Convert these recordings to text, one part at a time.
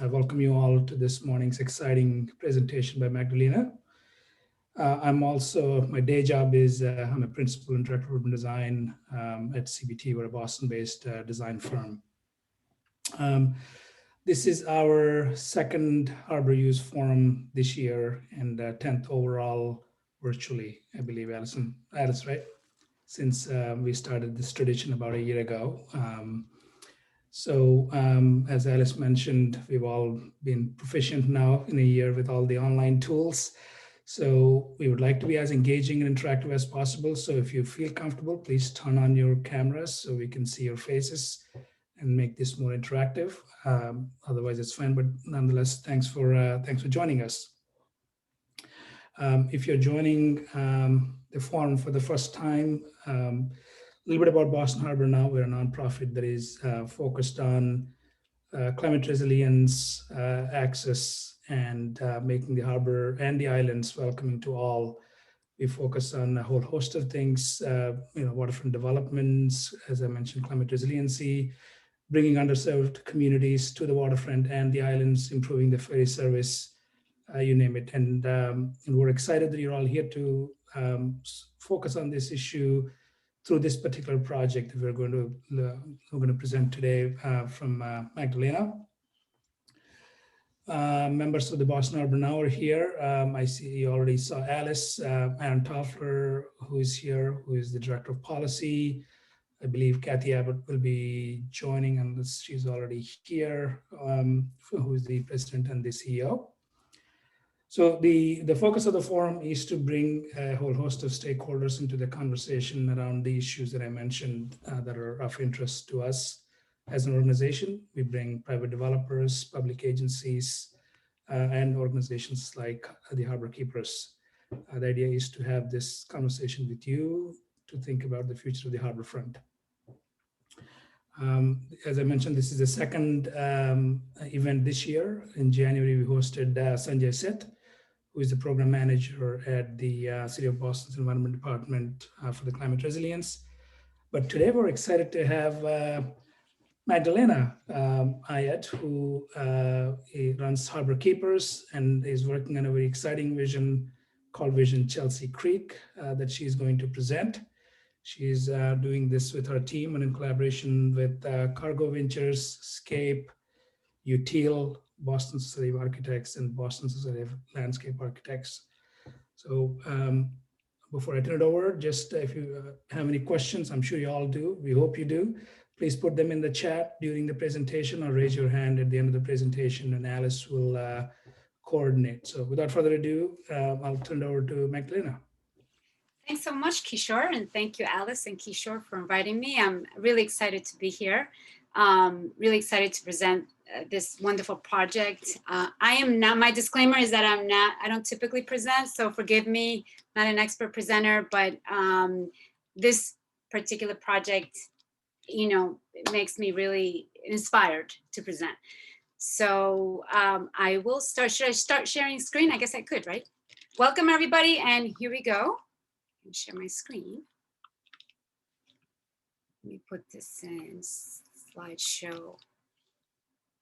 I welcome you all to this morning's exciting presentation by Magdalena. My day job is I'm a principal and director of urban design at CBT. We're a Boston-based design firm. This is our second Harbor Use Forum this year and 10th overall virtually, I believe, Alice, right? Since we started this tradition about a year ago. As Alice mentioned, we've all been proficient now in a year with all the online tools. So we would like to be as engaging and interactive as possible. So if you feel comfortable, please turn on your cameras so we can see your faces and make this more interactive. Otherwise, it's fine. But nonetheless, thanks for joining us. If you're joining the forum for the first time, a little bit about Boston Harbor now. We're a nonprofit that is focused on climate resilience, access, and making the harbor and the islands welcoming to all. We focus on a whole host of things, waterfront developments, as I mentioned, climate resiliency, bringing underserved communities to the waterfront and the islands, improving the ferry service, you name it. And we're excited that you're all here to focus on this issue through this particular project that we're going to present today from Magdalena. Members of the Boston Harbor Now are here. I see you already saw Alice, Aaron Toffler, who is here, who is the Director of Policy. I believe Kathy Abbott will be joining, unless she's already here, who is the President and the CEO. So the focus of the forum is to bring a whole host of stakeholders into the conversation around the issues that I mentioned that are of interest to us as an organization. We bring private developers, public agencies, and organizations like the Harbor Keepers. The idea is to have this conversation with you to think about the future of the harbor front. As I mentioned, this is the second event this year. In January, we hosted Sanjay Seth, who is the program manager at the City of Boston's Environment Department for the climate resilience. But today we're excited to have Magdalena Ayat, who runs Harbor Keepers and is working on a very exciting vision called Vision Chelsea Creek that she's going to present. She's doing this with her team and in collaboration with Cargo Ventures, Scape, Util, Boston Society of Architects, and Boston Society of Landscape Architects. So before I turn it over, just if you have any questions, I'm sure you all do, we hope you do, please put them in the chat during the presentation or raise your hand at the end of the presentation and Alice will coordinate. So without further ado, I'll turn it over to Magdalena. Thanks so much, Kishore, and thank you, Alice and Kishore, for inviting me. I'm really excited to be here. Really excited to present this wonderful project. My disclaimer is that I don't typically present, so forgive me, not an expert presenter, but this particular project, it makes me really inspired to present. So I will start. Should I start sharing screen? I guess I could, right? Welcome, everybody, and here we go. Share my screen. Let me put this in slideshow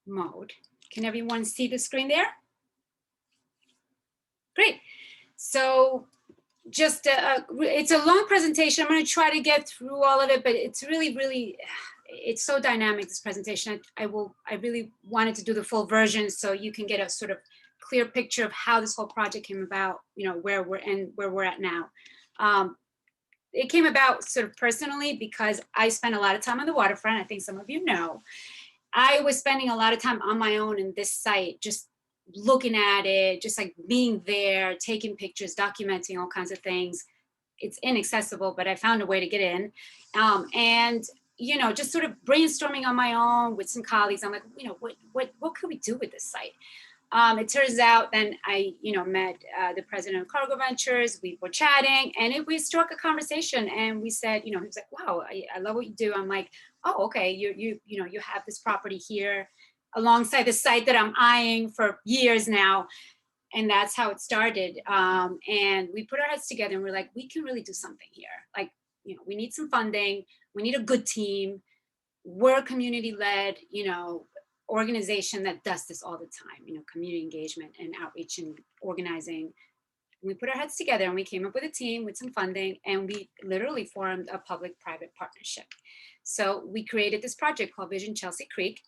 mode. Can everyone see the screen there? Great. So just it's a long presentation. I'm going to try to get through all of it, but it's really it's so dynamic, this presentation. I really wanted to do the full version so you can get a sort of clear picture of how this whole project came about, where we're at now. It came about sort of personally because I spent a lot of time on the waterfront. I think some of you know. I was spending a lot of time on my own in this site, just looking at it, just like being there, taking pictures, documenting all kinds of things. It's inaccessible, but I found a way to get in. And just sort of brainstorming on my own with some colleagues. I'm like, what could we do with this site? It turns out then I, met the president of Cargo Ventures. We were chatting and we struck a conversation and we said, he was like, wow, I love what you do. I'm like, oh, okay. You have this property here alongside the site that I'm eyeing for years now. And that's how it started. And we put our heads together and we're like, we can really do something here. Like, we need some funding. We need a good team. We're community led, organization that does this all the time, you know, community engagement and outreach and organizing. We put our heads together and we came up with a team with some funding, and we literally formed a public-private partnership. So we created this project called Vision Chelsea Creek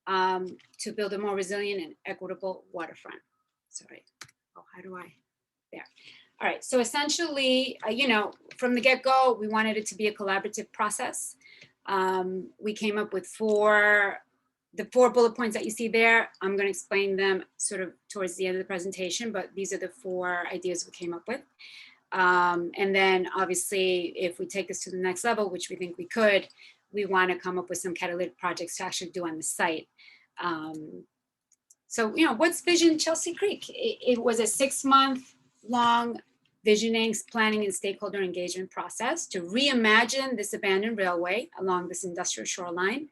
to build a more resilient and equitable waterfront. Sorry, oh, how do I, there. All right, so essentially, you know, from the get-go, we wanted it to be a collaborative process. We came up with the four bullet points that you see there. I'm going to explain them sort of towards the end of the presentation, but these are the 4 ideas we came up with. And then obviously, if we take this to the next level, which we think we could, we want to come up with some catalytic projects to actually do on the site. So, you know, what's Vision Chelsea Creek? It was a 6-month-long visioning, planning, and stakeholder engagement process to reimagine this abandoned railway along this industrial shoreline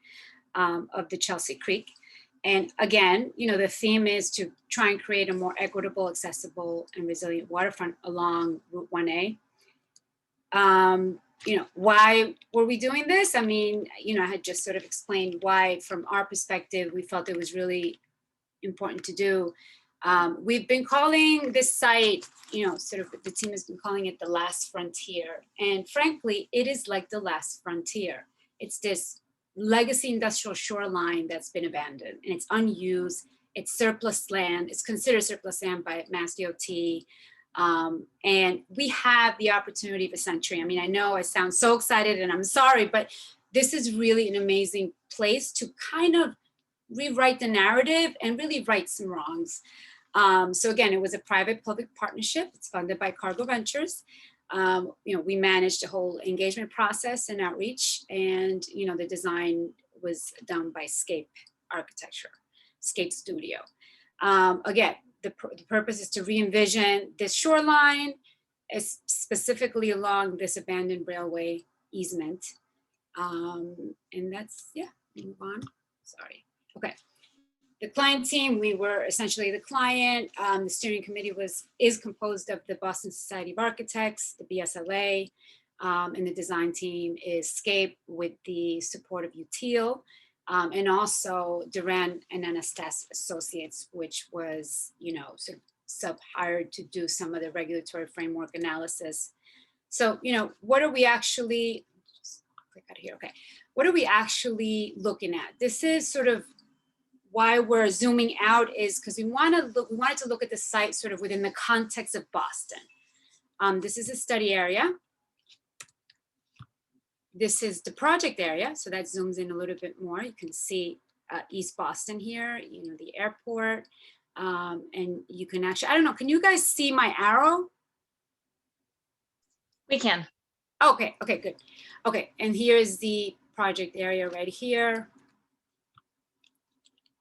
of the Chelsea Creek. And again, you know, the theme is to try and create a more equitable, accessible, and resilient waterfront along Route 1A. You know, why were we doing this? I mean, you know, I had just sort of explained why, from our perspective, we felt it was really important to do. We've been calling this site, you know, sort of the team has been calling it the last frontier. And frankly, it is like the last frontier. It's this legacy industrial shoreline that's been abandoned, and it's unused. It's surplus land. It's considered surplus land by Mass DOT. And we have the opportunity of a century. I mean, I know I sound so excited and I'm sorry, but this is really an amazing place to kind of rewrite the narrative and really right some wrongs. So again, it was a private-public partnership. It's funded by Cargo Ventures. You know, we managed the whole engagement process and outreach, and you know, the design was done by Scape Architecture, Scape Studio. Again, the purpose is to re-envision this shoreline, specifically along this abandoned railway easement. And that's, yeah, move on, sorry. Okay, the client team, we were essentially the client. The steering committee is composed of the Boston Society of Architects, the BSLA, and the design team is Scape with the support of UTIL, and also Duran and Anastas Associates, which was, you know, sort of sub-hired to do some of the regulatory framework analysis. So, you know, what are we actually, click out of here, okay. What are we actually looking at? This is sort of why we're zooming out, is because we wanted to look at the site sort of within the context of Boston. This is a study area. This is the project area, so that zooms in a little bit more. You can see East Boston here, you know, the airport, and you can actually, I don't know, can you guys see my arrow? We can. Okay, okay, good. Okay, and here's the project area right here.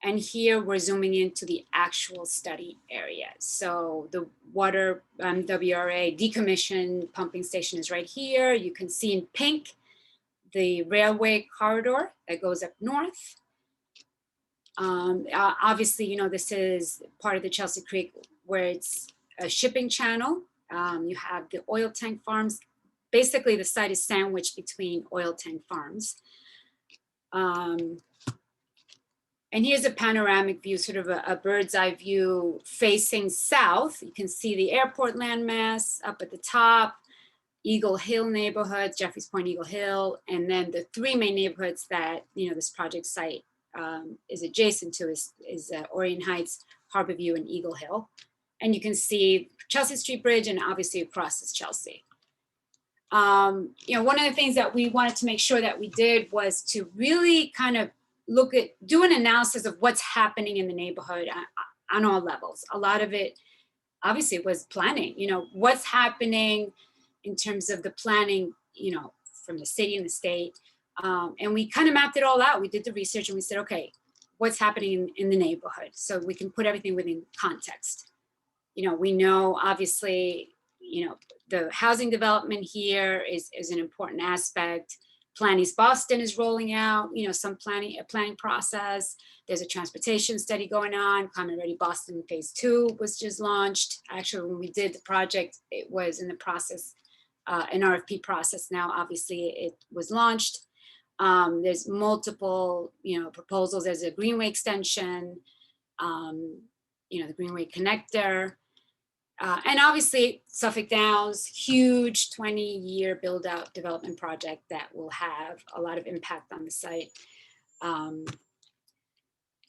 And here we're zooming into the actual study area. So the water WRA decommissioned pumping station is right here. You can see in pink the railway corridor that goes up north. Obviously, you know, this is part of the Chelsea Creek where it's a shipping channel. You have the oil tank farms. Basically, the site is sandwiched between oil tank farms. And here's a panoramic view, sort of a bird's eye view facing south. You can see the airport landmass up at the top, Eagle Hill neighborhoods, Jeffreys Point, Eagle Hill, and then the 3 main neighborhoods that, you know, this project site is adjacent to is Orient Heights, Harborview, and Eagle Hill. And you can see Chelsea Street Bridge, and obviously across is Chelsea. You know, one of the things that we wanted to make sure that we did was to really kind of do an analysis of what's happening in the neighborhood on all levels. A lot of it obviously was planning, you know, what's happening in terms of the planning, you know, from the city and the state. And we kind of mapped it all out. We did the research and we said, okay, what's happening in the neighborhood? So we can put everything within context. You know, we know obviously, you know, the housing development here is an important aspect. Plan East Boston is rolling out, you know, a planning process. There's a transportation study going on. Climate Ready Boston Phase 2 was just launched. Actually, when we did the project, it was in the process, an RFP process now, obviously it was launched. There's multiple, proposals. There's a Greenway extension, the Greenway connector. And obviously Suffolk Downs, huge 20-year build out development project that will have a lot of impact on the site.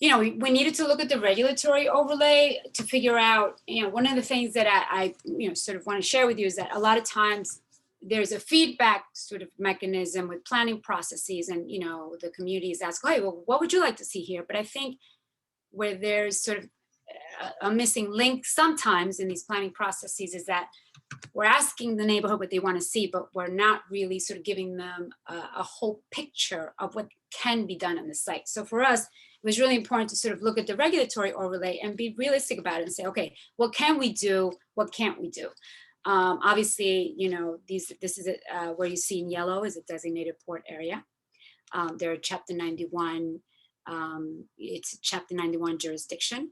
We needed to look at the regulatory overlay to figure out, one of the things that I sort of want to share with you is that a lot of times there's a feedback sort of mechanism with planning processes, and, the communities ask, hey, well, what would you like to see here? But I think where there's sort of a missing link sometimes in these planning processes is that we're asking the neighborhood what they want to see, but we're not really sort of giving them a whole picture of what can be done on the site. So for us, it was really important to sort of look at the regulatory overlay and be realistic about it and say, okay, what can we do? What can't we do? Obviously, this is where you see in yellow is a designated port area. There are Chapter 91, it's a Chapter 91 jurisdiction.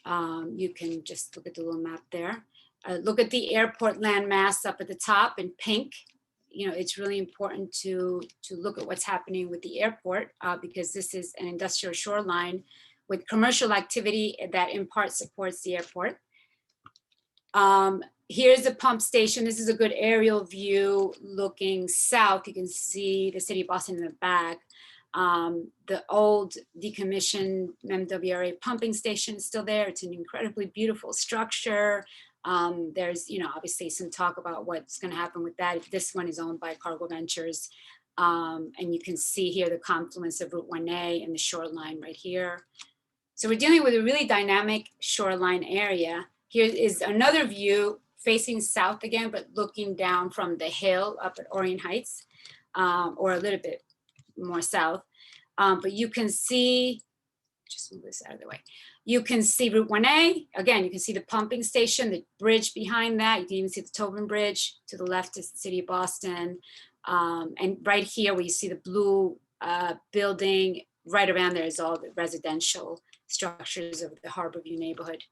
You can just look at the little map there. Look at the airport landmass up at the top in pink. It's really important to look at what's happening with the airport because this is an industrial shoreline with commercial activity that in part supports the airport. Here's the pump station. This is a good aerial view looking south. You can see the city of Boston in the back. The old decommissioned MWRA pumping station is still there. It's an incredibly beautiful structure. There's, obviously some talk about what's going to happen with that. This one is owned by Cargo Ventures. And you can see here the confluence of Route 1A and the shoreline right here. So we're dealing with a really dynamic shoreline area. Here is another view facing south again, but looking down from the hill up at Orient Heights, or a little bit more south. But you can see, just move this out of the way. You can see Route 1A. Again, you can see the pumping station, the bridge behind that. You can even see the Tobin Bridge. To the left is the city of Boston. And right here where you see the blue building, right around there is all the residential structures of the Harborview neighborhood.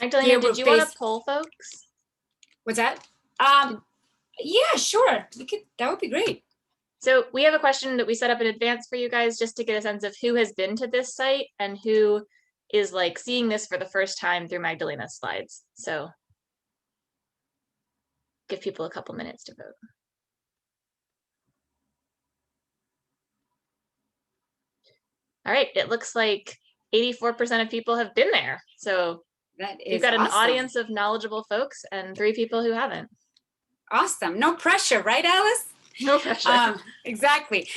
Magdalena, did you want to poll folks? What's that? Yeah, sure. That would be great. So we have a question that we set up in advance for you guys just to get a sense of who has been to this site and who is like seeing this for the first time through Magdalena's slides. So give people a couple minutes to vote. All right, it looks like 84% of people have been there. So you've got an audience of knowledgeable folks and 3 people who haven't. Awesome. No pressure, right, Alice? No pressure. Exactly.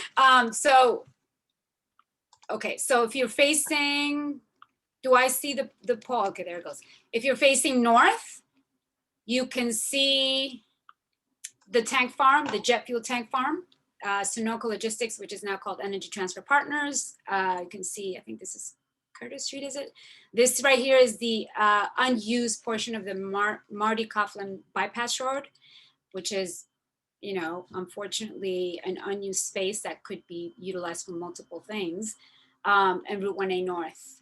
Okay, so if you're facing, do I see the poll? Okay, there it goes. If you're facing north, you can see the tank farm, the jet fuel tank farm, Sunoco Logistics, which is now called Energy Transfer Partners. You can see, I think this is Curtis Street, is it? This right here is the unused portion of the Marty Coughlin bypass road, which is, unfortunately an unused space that could be utilized for multiple things, and Route 1A North.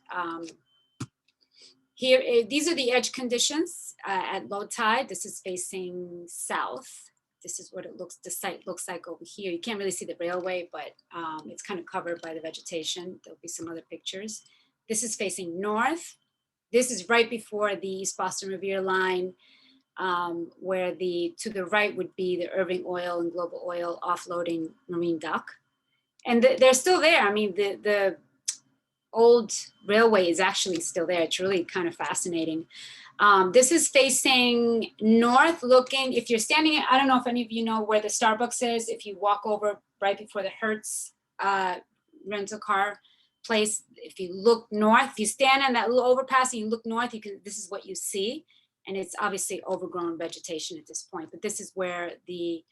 Here, these are the edge conditions at low tide. This is facing south. This is what the site looks like over here. You can't really see the railway, but it's kind of covered by the vegetation. There'll be some other pictures. This is facing north. This is right before the East Boston Revere line, where to the right would be the Irving Oil and Global Oil offloading marine dock. And they're still there. I mean, the old railway is actually still there. It's really kind of fascinating. This is facing north looking, if you're standing, I don't know if any of you know where the Starbucks is. If you walk over right before the Hertz rental car place, if you look north, if you stand on that little overpass and you look north, this is what you see. And it's obviously overgrown vegetation at this point, but this is where the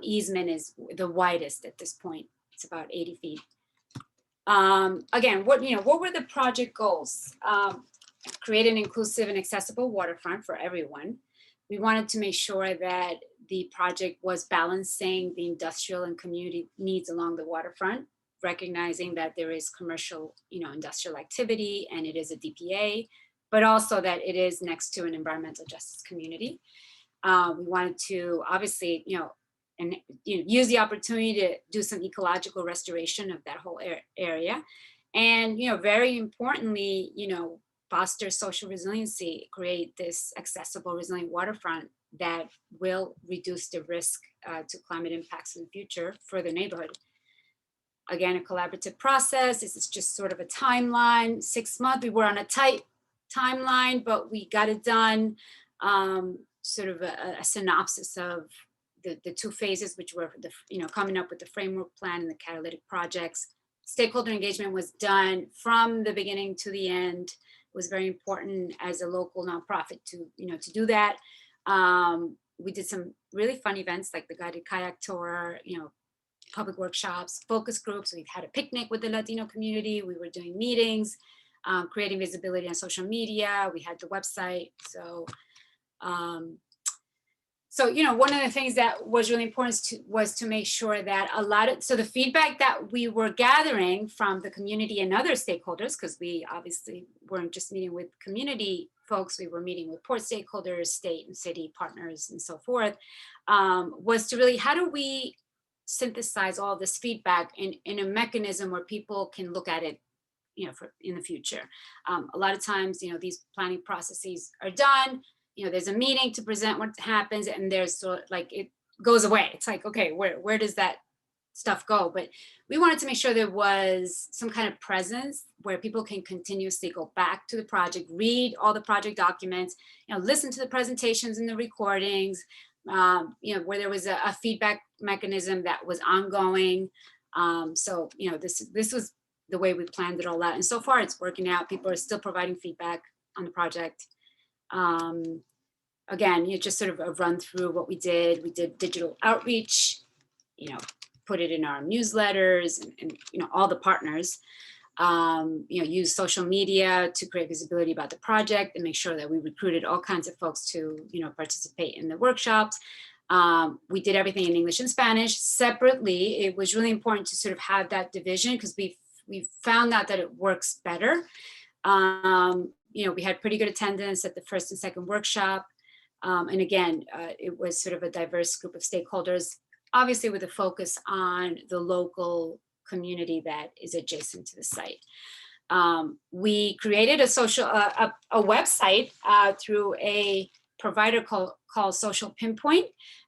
easement is the widest at this point. It's about 80 feet. Again, what were the project goals? Create an inclusive and accessible waterfront for everyone. We wanted to make sure that the project was balancing the industrial and community needs along the waterfront, recognizing that there is commercial, industrial activity and it is a DPA, but also that it is next to an environmental justice community. We wanted to obviously, and use the opportunity to do some ecological restoration of that whole area. And, very importantly, foster social resiliency, create this accessible, resilient waterfront that will reduce the risk to climate impacts in the future for the neighborhood. Again, a collaborative process. This is just sort of a timeline, 6 months. We were on a tight timeline, but we got it done. Sort of a synopsis of the 2 phases, which were coming up with the framework plan and the catalytic projects. Stakeholder engagement was done from the beginning to the end. It was very important as a local nonprofit to do that. We did some really fun events like the guided kayak tour, public workshops, focus groups. We've had a picnic with the Latino community. We were doing meetings, creating visibility on social media. We had the website. So, one of the things that was really important was to make sure that so the feedback that we were gathering from the community and other stakeholders, because we obviously weren't just meeting with community folks, we were meeting with port stakeholders, state and city partners, and so forth, was to really, how do we synthesize all this feedback in a mechanism where people can look at it, in the future. A lot of times, these planning processes are done, there's a meeting to present what happens, and there's it goes away. It's like, okay, where does that stuff go? But we wanted to make sure there was some kind of presence where people can continuously go back to the project, read all the project documents, listen to the presentations and the recordings, where there was a feedback mechanism that was ongoing. So, this was the way we planned it all out. And so far it's working out. People are still providing feedback on the project. Again, just sort of a run through what we did. We did digital outreach, put it in our newsletters and all the partners, use social media to create visibility about the project and make sure that we recruited all kinds of folks to, participate in the workshops. We did everything in English and Spanish separately. It was really important to sort of have that division because we found out that it works better. We had pretty good attendance at the first and second workshop. And again, it was sort of a diverse group of stakeholders, obviously with a focus on the local community that is adjacent to the site. We created a website through a provider called Social Pinpoint,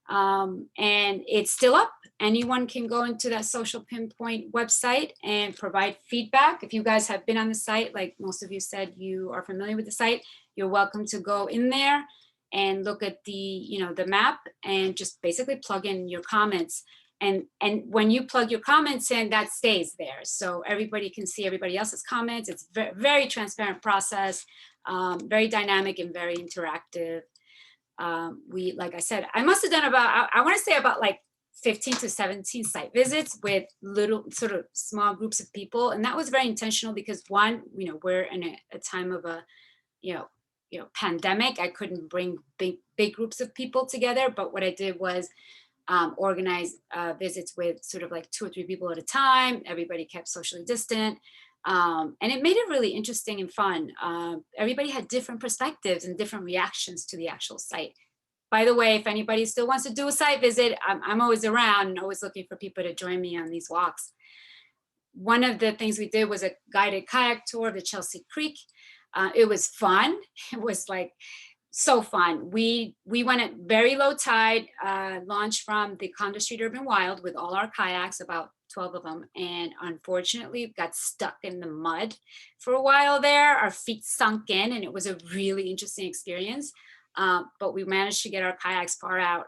and it's still up. Anyone can go into that Social Pinpoint website and provide feedback. If you guys have been on the site, like most of you said you are familiar with the site, you're welcome to go in there and look at the map and just basically plug in your comments. And when you plug your comments in, that stays there. So everybody can see everybody else's comments. It's a very transparent process, very dynamic and very interactive. Like I said, I must have done I want to say about like 15 to 17 site visits with little sort of small groups of people. And that was very intentional because one, we're in a time of a, pandemic. I couldn't bring big groups of people together, but what I did was organize visits with sort of like 2 or 3 people at a time. Everybody kept socially distant. And it made it really interesting and fun. Everybody had different perspectives and different reactions to the actual site. By the way, if anybody still wants to do a site visit, I'm always around and always looking for people to join me on these walks. One of the things we did was a guided kayak tour of the Chelsea Creek. It was fun. It was like so fun. We went at very low tide, launched from the Condo Street Urban Wild with all our kayaks, about 12 of them. And unfortunately got stuck in the mud for a while there. Our feet sunk in and it was a really interesting experience. But we managed to get our kayaks far out,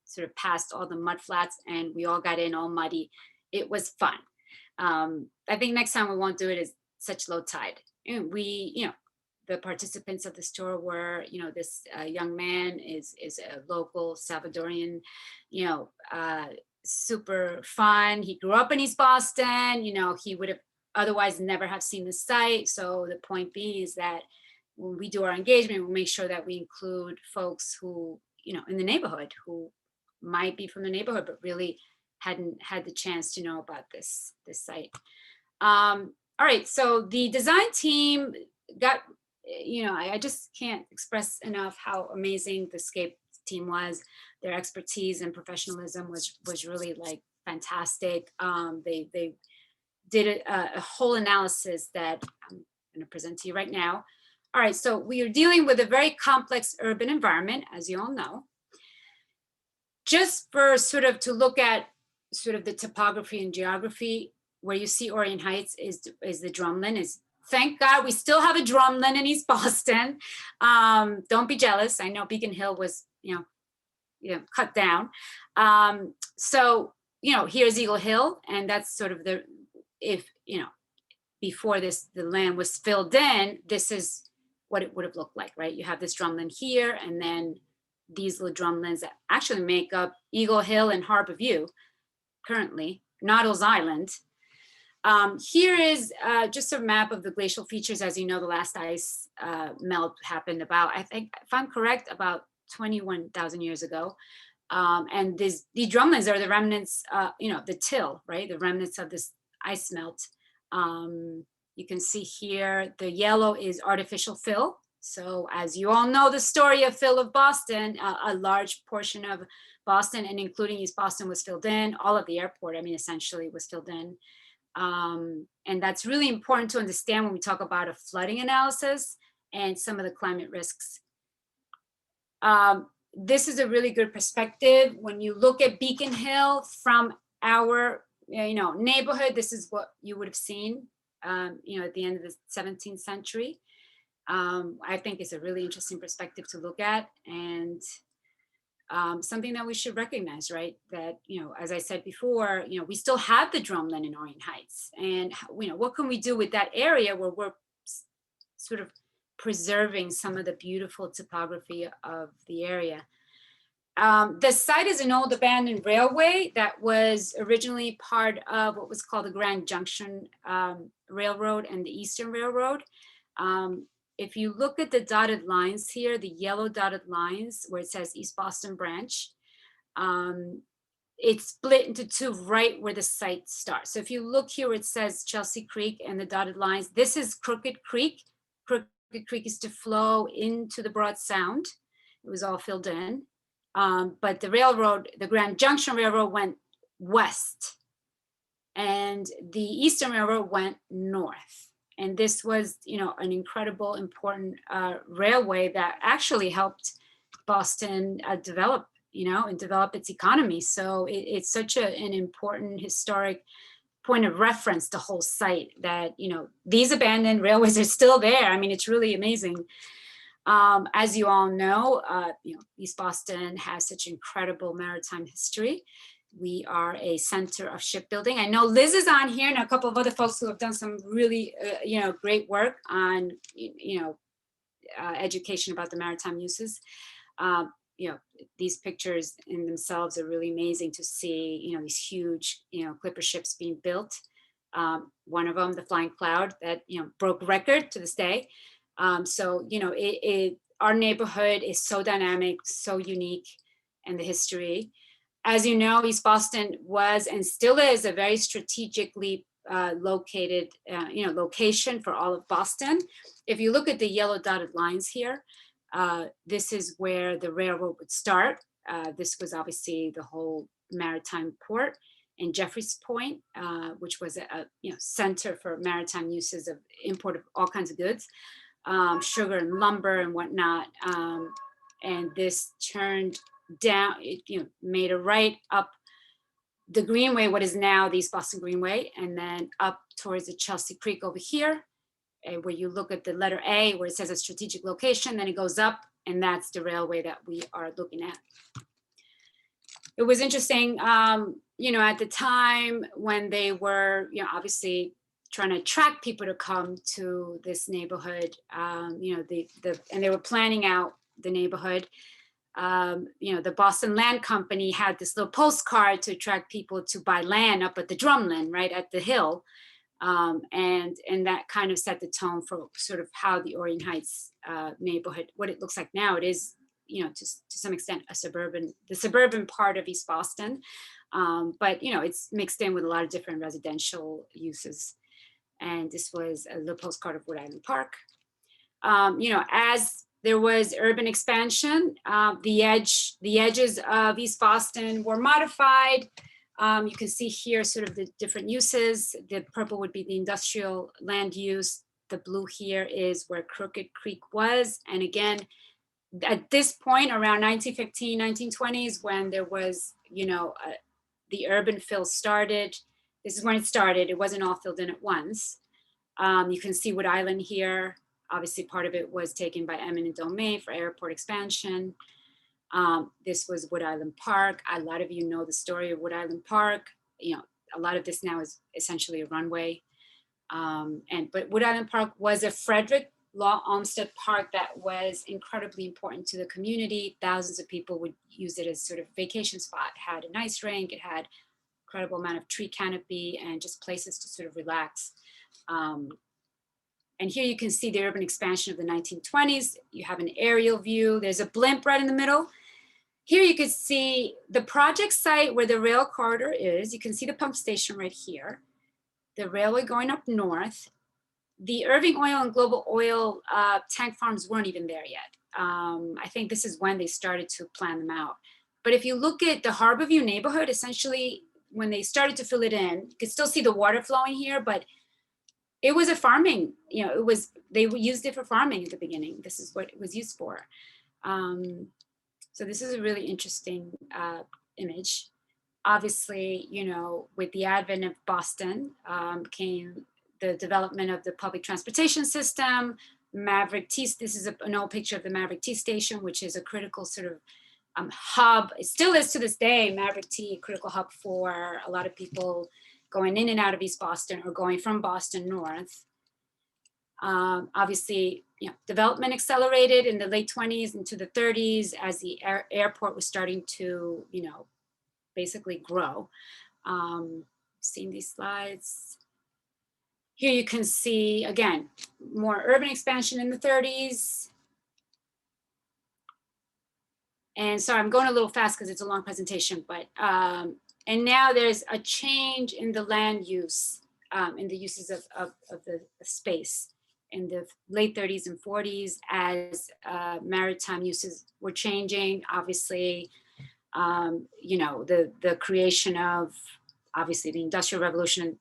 sort of past all the mud flats, and we all got in all muddy. It was fun. I think next time we won't do it at such low tide. And we, the participants of this tour were, this young man is a local Salvadorian, super fun. He grew up in East Boston. He would have otherwise never have seen the site. So the point being is that when we do our engagement, we make sure that we include folks who, in the neighborhood, who might be from the neighborhood, but really hadn't had the chance to know about this site. All right, so the design team got, I just can't express enough how amazing the Scape team was. Their expertise and professionalism was really like fantastic. They did a whole analysis that I'm going to present to you right now. All right, so we are dealing with a very complex urban environment, as you all know. Just for sort of to look at sort of the topography and geography, where you see Orient Heights is the drumlin. Thank God we still have a drumlin in East Boston. Don't be jealous. I know Beacon Hill was, cut down. So, here's Eagle Hill, and that's sort of before the land was filled in, this is what it would have looked like, right? You have this drumlin here, and then these little drumlins that actually make up Eagle Hill and Harbor View currently, Noddle's Island. Here is just a map of the glacial features. As you know, the last ice melt happened about, I think, if I'm correct, about 21,000 years ago. And these drumlins are the remnants, the till, right? The remnants of this ice melt. You can see here, the yellow is artificial fill. So as you all know, the story of Phil of Boston, a large portion of Boston, and including East Boston, was filled in. All of the airport, essentially was filled in. And that's really important to understand when we talk about a flooding analysis and some of the climate risks. This is a really good perspective. When you look at Beacon Hill from our neighborhood, this is what you would have seen, at the end of the 17th century. I think it's a really interesting perspective to look at, and something that we should recognize, right? That, as I said before, we still have the drumlin in Orient Heights, and what can we do with that area where we're sort of preserving some of the beautiful topography of the area. The site is an old abandoned railway that was originally part of what was called the Grand Junction Railroad and the Eastern Railroad. If you look at the dotted lines here, the yellow dotted lines where it says East Boston Branch, it's split into two right where the site starts. So if you look here, it says Chelsea Creek and the dotted lines, this is Crooked Creek. Crooked Creek is to flow into the Broad Sound. It was all filled in. But the railroad, the Grand Junction Railroad, went west, and the Eastern Railroad went north. And this was, an incredible, important railway that actually helped Boston develop, and develop its economy. So it's such an important historic point of reference, the whole site, that, these abandoned railways are still there. It's really amazing. As you all know, East Boston has such incredible maritime history. We are a center of shipbuilding. I know Liz is on here and a couple of other folks who have done some really, great work on, education about the maritime uses. These pictures in themselves are really amazing to see, these huge, clipper ships being built. One of them, the Flying Cloud, that, broke record to this day. So, our neighborhood is so dynamic, so unique, and the history. As you know, East Boston was and still is a very strategically located, location for all of Boston. If you look at the yellow dotted lines here, this is where the railroad would start. This was obviously the whole maritime port, and Jeffreys Point, which was a center for maritime uses of import of all kinds of goods. Sugar and lumber and whatnot, and this turned down, made a right up the Greenway, what is now the East Boston Greenway, and then up towards the Chelsea Creek over here, where you look at the letter A, where it says a strategic location, then it goes up, and that's the railway that we are looking at. It was interesting, at the time when they were, obviously trying to attract people to come to this neighborhood, and they were planning out the neighborhood. The Boston Land Company had this little postcard to attract people to buy land up at the drumlin, right at the hill. And that kind of set the tone for sort of how the Orient Heights neighborhood, what it looks like now. It is, to some extent the suburban part of East Boston. But, it's mixed in with a lot of different residential uses. And this was a little postcard of Wood Island Park. As there was urban expansion. The edges of East Boston were modified. You can see here sort of the different uses. The purple would be the industrial land use. The blue here is where Crooked Creek was. And again, at this point around 1915, 1920s, when there was, the urban fill started. This is when it started. It wasn't all filled in at once. You can see Wood Island here. Obviously, part of it was taken by eminent domain for airport expansion. This was Wood Island Park. A lot of you know the story of Wood Island Park. A lot of this now is essentially a runway. But Wood Island Park was a Frederick Law Olmsted Park that was incredibly important to the community. Thousands of people would use it as sort of vacation spot. It had an ice rink. It had incredible amount of tree canopy and just places to sort of relax. And here you can see the urban expansion of the 1920s. You have an aerial view. There's a blimp right in the middle. Here you can see the project site where the rail corridor is. You can see the pump station right here. The railway going up north. The Irving Oil and Global Oil tank farms weren't even there yet. I think this is when they started to plan them out. But if you look at the Harborview neighborhood, essentially when they started to fill it in, you could still see the water flowing here, but it was a farming, they used it for farming at the beginning. This is what it was used for. So this is a really interesting image. Obviously, with the advent of Boston came the development of the public transportation system, Maverick T. This is an old picture of the Maverick T station, which is a critical sort of hub. It still is to this day, Maverick T, a critical hub for a lot of people going in and out of East Boston or going from Boston north. Obviously, development accelerated in the late 20s into the 30s as the airport was starting to, basically grow. Seen these slides. Here you can see, again, more urban expansion in the 30s. And sorry, I'm going a little fast because it's a long presentation, but, and now there's a change in the land use, in the uses of the space in the late 30s and 40s as maritime uses were changing. Obviously, the creation of, obviously, the Industrial Revolution,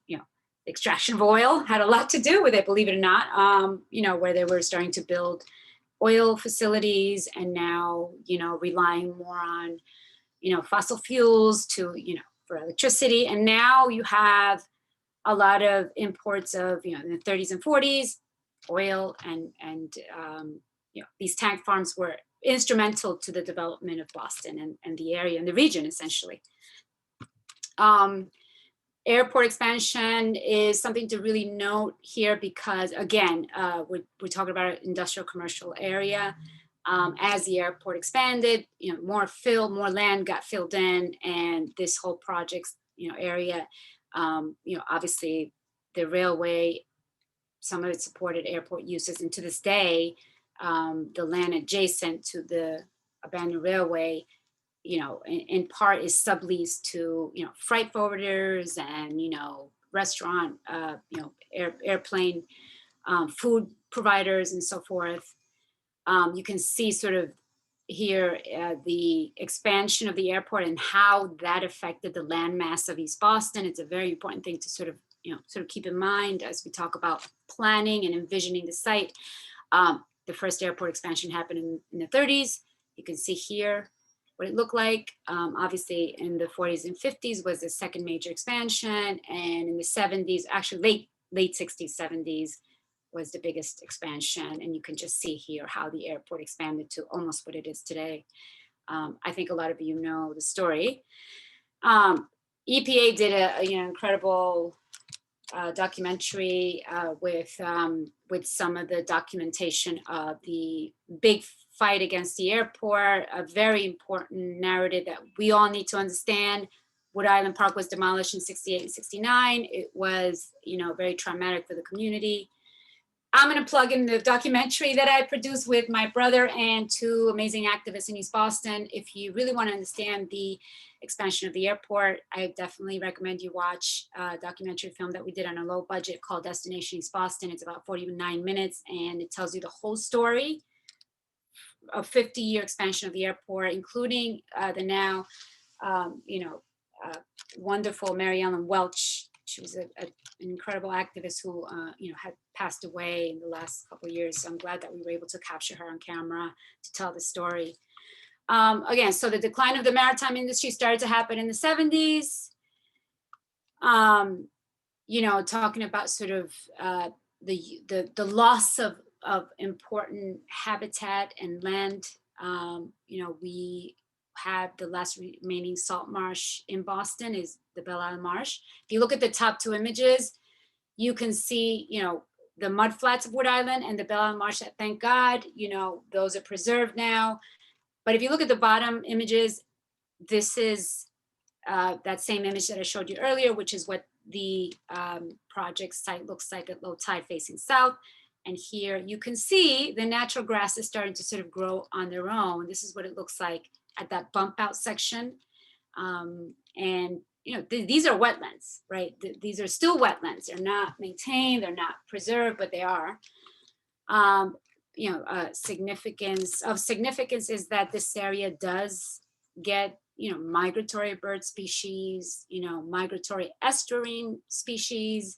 extraction of oil had a lot to do with it, believe it or not, where they were starting to build oil facilities and now, relying more on, fossil fuels to, for electricity. And now you have a lot of imports of, in the 30s and 40s, oil and these tank farms were instrumental to the development of Boston and the area and the region, essentially. Airport expansion is something to really note here because, again, we're talking about an industrial commercial area. As the airport expanded, more land got filled in, and this whole project, area, obviously the railway, some of it supported airport uses, and to this day, the land adjacent to the abandoned railway, in part is subleased to, freight forwarders and, restaurant, airplane, food providers and so forth. You can see sort of here the expansion of the airport and how that affected the landmass of East Boston. It's a very important thing to sort of keep in mind as we talk about planning and envisioning the site. The first airport expansion happened in the 30s. You can see here what it looked like. Obviously in the 40s and 50s was the second major expansion, and in the 70s, actually late 60s, 70s was the biggest expansion. And you can just see here how the airport expanded to almost what it is today. I think a lot of you know the story. EPA did an incredible documentary with some of the documentation of the big fight against the airport, a very important narrative that we all need to understand. Wood Island Park was demolished in 68 and 69. It was, very traumatic for the community. I'm going to plug in the documentary that I produced with my brother and two amazing activists in East Boston. If you really want to understand the expansion of the airport, I definitely recommend you watch a documentary film that we did on a low budget called Destination East Boston. It's about 49 minutes and it tells you the whole story a 50-year expansion of the airport, including the now, wonderful Mary Ellen Welch. She was an incredible activist who, had passed away in the last couple of years. So I'm glad that we were able to capture her on camera to tell the story. Again, so the decline of the maritime industry started to happen in the 70s. Talking about sort of the loss of important habitat and land. We have the last remaining salt marsh in Boston is the Belle Isle Marsh. If you look at the top two images, you can see, the mudflats of Wood Island and the Belle Isle Marsh that, thank God, those are preserved now. But if you look at the bottom images, this is that same image that I showed you earlier, which is what the project site looks like at low tide facing south. And here you can see the natural grasses starting to sort of grow on their own. This is what it looks like at that bump out section. These are wetlands, right? These are still wetlands. They're not maintained, they're not preserved, but they are. Significance is that this area does get, migratory bird species, migratory estuarine species.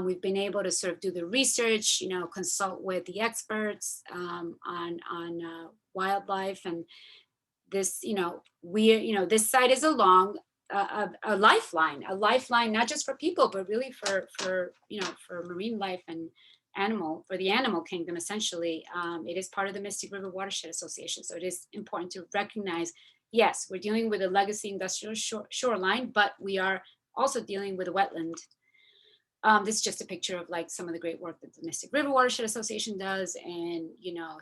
We've been able to sort of do the research, consult with the experts on wildlife, and this, this site is along a lifeline, not just for people, but really for marine life and for the animal kingdom, essentially. It is part of the Mystic River Watershed Association. So it is important to recognize, yes, we're dealing with a legacy industrial shoreline, but we are also dealing with a wetland. This is just a picture of like some of the great work that the Mystic River Watershed Association does, and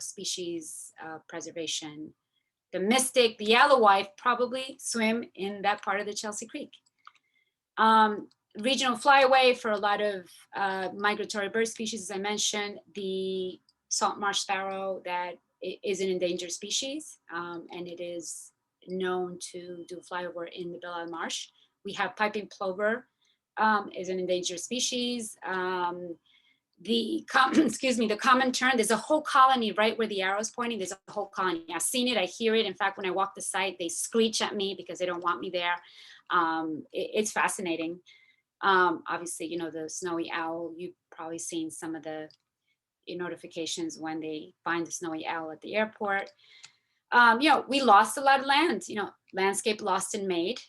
species preservation. The Mystic, the Alewife probably swim in that part of the Chelsea Creek. Regional flyaway for a lot of migratory bird species, as I mentioned. The salt marsh sparrow that is an endangered species, and it is known to do flyover in the Belle Isle Marsh. We have piping plover, is an endangered species. The common tern, there's a whole colony right where the arrow is pointing. There's a whole colony. I've seen it, I hear it. In fact, when I walk the site, they screech at me because they don't want me there. It's fascinating. Obviously, the snowy owl, you've probably seen some of the notifications when they find the snowy owl at the airport. We lost a lot of land, landscape lost and made.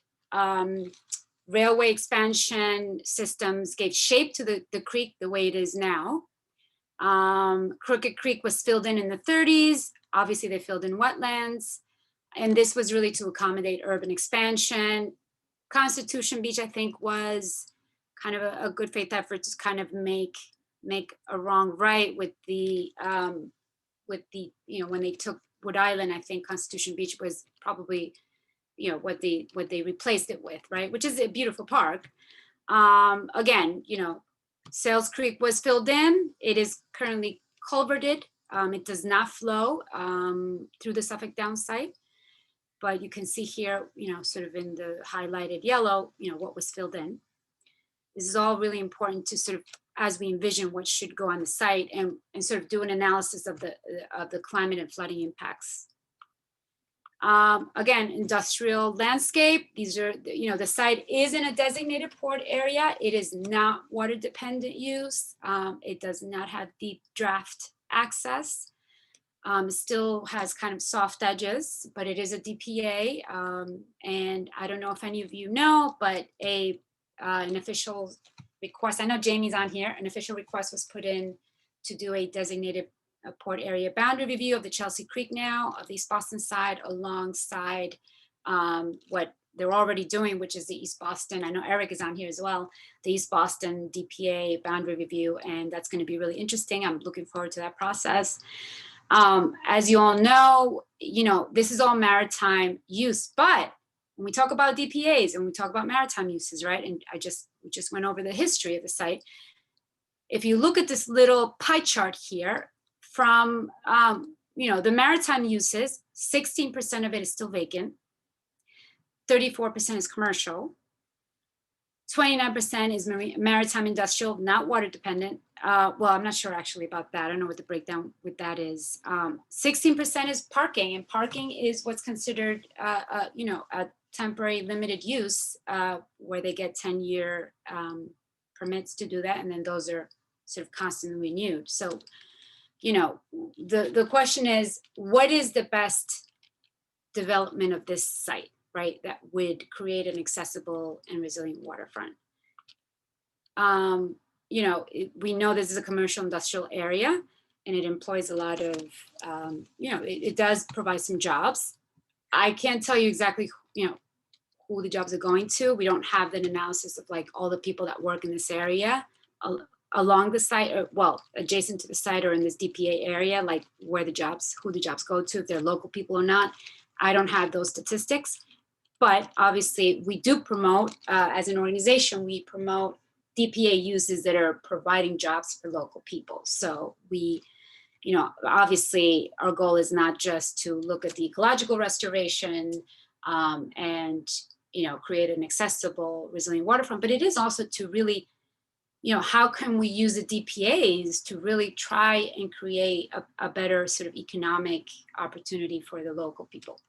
Railway expansion systems gave shape to the creek the way it is now. Crooked Creek was filled in the 30s. Obviously, they filled in wetlands. And this was really to accommodate urban expansion. Constitution Beach, I think, was kind of a good faith effort to kind of make a wrong right with the when they took Wood Island. I think Constitution Beach was probably what they replaced it with, right? Which is a beautiful park. Again, Sales Creek was filled in. It is currently culverted. It does not flow through the Suffolk Downs site, but you can see here, sort of in the highlighted yellow, what was filled in. This is all really important to sort of, as we envision what should go on the site, and sort of do an analysis of the climate and flooding impacts. Again, industrial landscape. These are, the site is in a designated port area. It is not water dependent use. It does not have deep draft access. It still has kind of soft edges, but it is a DPA. And I don't know if any of you know, but an official request, I know Jamie's on here, an official request was put in to do a designated port area boundary review of the Chelsea Creek now, of the East Boston side, alongside what they're already doing, which is the East Boston, I know Eric is on here as well, the East Boston DPA boundary review, and that's going to be really interesting. I'm looking forward to that process. As you all know, this is all maritime use, but when we talk about DPAs and we talk about maritime uses, right? And we just went over the history of the site. If you look at this little pie chart here, from the maritime uses, 16% of it is still vacant, 34% is commercial, 29% is maritime industrial, not water dependent. Well, I'm not sure actually about that. I don't know what the breakdown with that is. 16% is parking, and parking is what's considered, you know, a temporary limited use where they get 10-year permits to do that, and then those are sort of constantly renewed. So, you know, the question is, what is the best development of this site, right, that would create an accessible and resilient waterfront? You know, we know this is a commercial industrial area, and it employs a lot of, you know, it does provide some jobs. I can't tell you exactly, you know, who the jobs are going to. We don't have an analysis of like all the people that work in this area along the site, or well, adjacent to the site or in this DPA area, like where the jobs, who the jobs go to, if they're local people or not. I don't have those statistics, but obviously we do promote, as an organization, we promote DPA uses that are providing jobs for local people. So we, you know, obviously our goal is not just to look at the ecological restoration and, you know, create an accessible, resilient waterfront, but it is also to really, you know, how can we use the DPAs to really try and create a better sort of economic opportunity for the local people?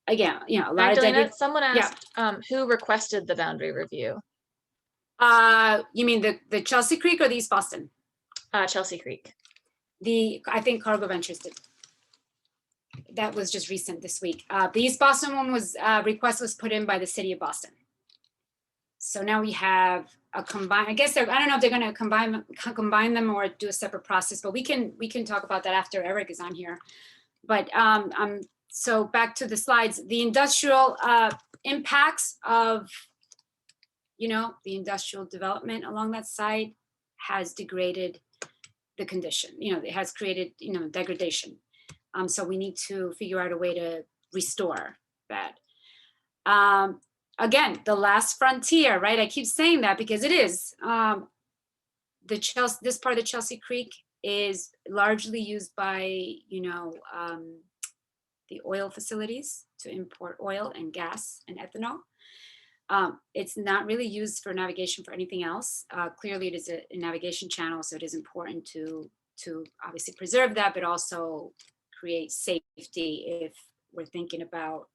Again, you know, a lot Magdalena, of someone asked who requested the boundary review? You mean the Chelsea Creek or the East Boston? Chelsea Creek. I think Cargo Ventures did. That was just recent this week. The East Boston one was, request was put in by the city of Boston. So now we have a combined, I guess I don't know if they're gonna combine them or do a separate process, but we can talk about that after Eric is on here. But so back to the slides, the industrial impacts of, you know, the industrial development along that site has degraded the condition. You know, it has created, you know, degradation. So we need to figure out a way to restore that. Again, the last frontier, right? I keep saying that because it is. This part of the Chelsea Creek is largely used by, you know, the oil facilities to import oil and gas and ethanol. It's not really used for navigation for anything else. Clearly, it is a navigation channel, so it is important to obviously preserve that, but also create safety if we're thinking about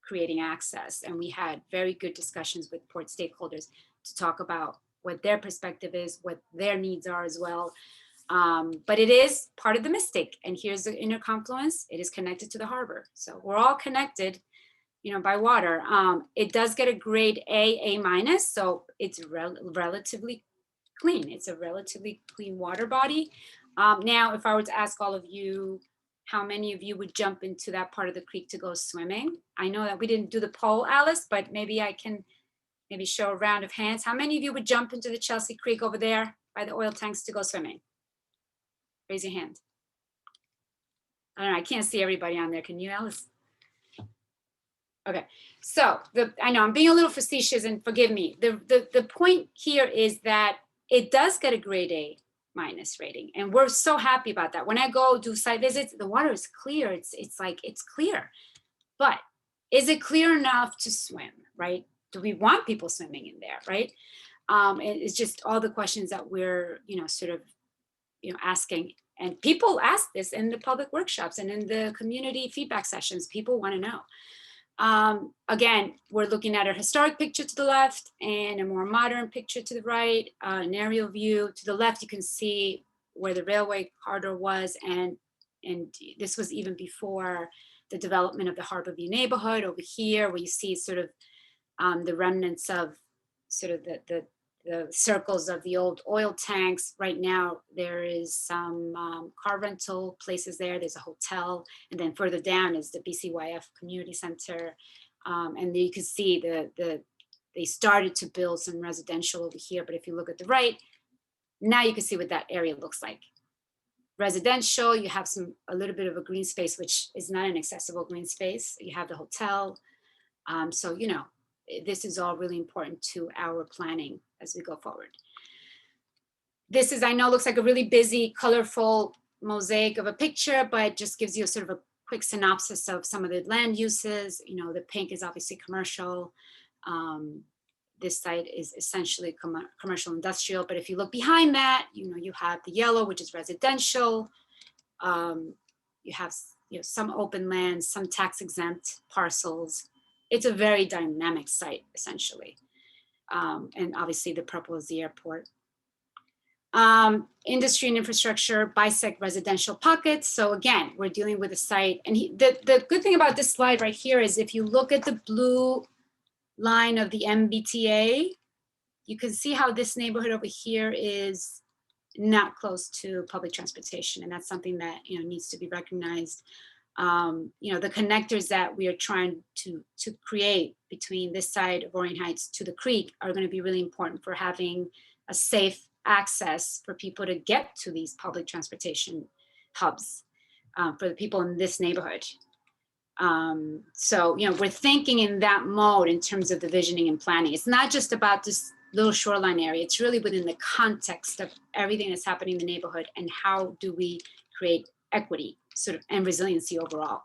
creating access. And we had very good discussions with port stakeholders to talk about what their perspective is, what their needs are as well. But it is part of the Mystic, and here's the interconfluence. It is connected to the harbor, so we're all connected, you know, by water. It does get a grade A minus, so it's relatively clean. It's a relatively clean water body. Now, if I were to ask all of you, how many of you would jump into that part of the creek to go swimming? I know that we didn't do the poll, Alice, but maybe I can maybe show a round of hands. How many of you would jump into the Chelsea Creek over there by the oil tanks to go swimming? Raise your hand. I don't know, I can't see everybody on there. Can you, Alice? Okay, so I know I'm being a little facetious, and forgive me. The point here is that it does get a grade A minus rating, and we're so happy about that. When I go do site visits, the water is clear. It's like, it's clear, but is it clear enough to swim, right? Do we want people swimming in there, right? It's just all the questions that we're, you know, sort of, you know, asking. And people ask this in the public workshops and in the community feedback sessions. People want to know. Again, we're looking at a historic picture to the left and a more modern picture to the right, an aerial view. To the left, you can see where the railway corridor was, and this was even before the development of the Harborview neighborhood. Over here, where you see sort of the remnants of sort of the circles of the old oil tanks. Right now, there is some car rental places there. There's a hotel, and then further down is the BCYF Community Center. And you can see they started to build some residential over here, but if you look at the right, now you can see what that area looks like. Residential, you have a little bit of a green space, which is not an accessible green space. You have the hotel. So, you know, this is all really important to our planning as we go forward. This is, I know, looks like a really busy, colorful mosaic of a picture, but it just gives you a sort of a quick synopsis of some of the land uses. You know, the pink is obviously commercial. this site is essentially commercial industrial. But if you look behind that, you have the yellow, which is residential. You have some open land, some tax exempt parcels. It's a very dynamic site, essentially. And obviously the purple is the airport. Industry and infrastructure bisect residential pockets. So again, we're dealing with a site. And the good thing about this slide right here is if you look at the blue line of the MBTA, you can see how this neighborhood over here is not close to public transportation. And that's something that needs to be recognized. The connectors that we are trying to create between this side of Orion Heights to the creek are going to be really important for having a safe access for people to get to these public transportation hubs for the people in this neighborhood. So, we're thinking in that mode in terms of the visioning and planning. It's not just about this little shoreline area. It's really within the context of everything that's happening in the neighborhood and how do we create equity and resiliency overall.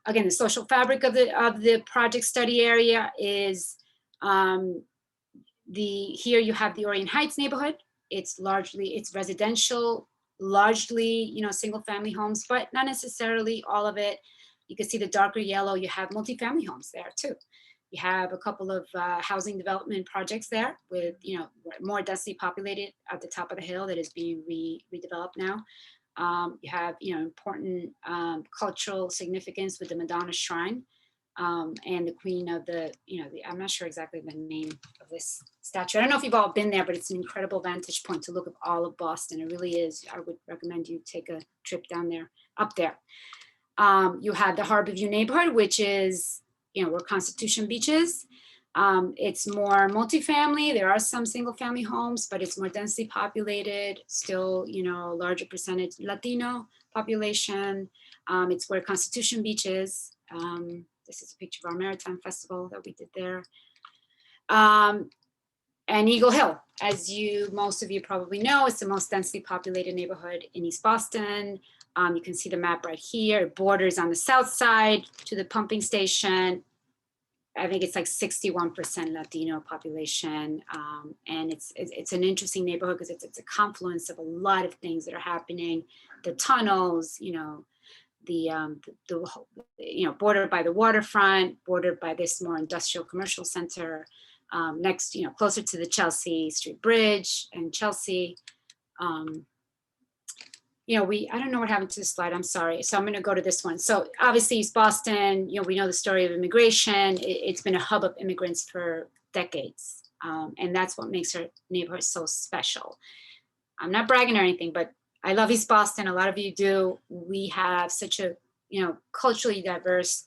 Again, the social fabric of the project study area is here you have the Orion Heights neighborhood. It's residential, largely, single family homes, but not necessarily all of it. You can see the darker yellow, you have multifamily homes there too. You have a couple of housing development projects there with, more densely populated at the top of the hill that is being redeveloped now. You have, important cultural significance with the Madonna Shrine and the Queen of I'm not sure exactly the name of this statue. I don't know if you've all been there, but it's an incredible vantage point to look at all of Boston. It really is. I would recommend you take a trip down there, up there. You have the Harbor View neighborhood, which is, where Constitution Beach is. It's more multifamily. There are some single family homes, but it's more densely populated, still, a larger percentage Latino population. It's where Constitution Beach is. This is a picture of our Maritime Festival that we did there. And Eagle Hill, as most of you probably know, it's the most densely populated neighborhood in East Boston. You can see the map right here. It borders on the south side to the pumping station. I think it's like 61% Latino population. And it's an interesting neighborhood because it's a confluence of a lot of things that are happening. The tunnels, bordered by the waterfront, bordered by this more industrial commercial center. Next, closer to the Chelsea Street Bridge and Chelsea. I don't know what happened to this slide, I'm sorry. So I'm gonna go to this one. So obviously East Boston, we know the story of immigration. It's been a hub of immigrants for decades. And that's what makes our neighborhood so special. I'm not bragging or anything, but I love East Boston. A lot of you do. We have such a, culturally diverse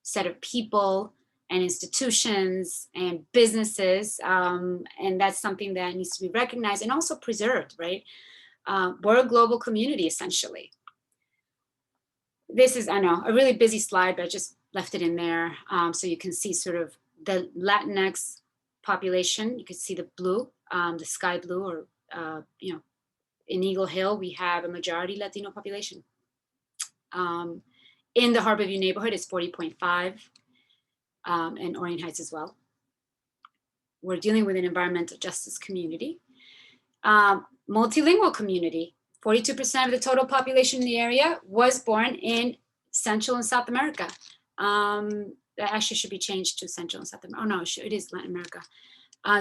set of people and institutions and businesses. And that's something that needs to be recognized and also preserved, right? We're a global community, essentially. This is, I know, a really busy slide, but I just left it in there. So you can see sort of the Latinx population. You can see the blue, the sky blue, or, in Eagle Hill, we have a majority Latino population. In the Harbor View neighborhood, it's 40.5, and Orion Heights as well. We're dealing with an environmental justice community. Multilingual community, 42% of the total population in the area was born in Central and South America. That actually should be changed to Central and South America. Oh no, it is Latin America.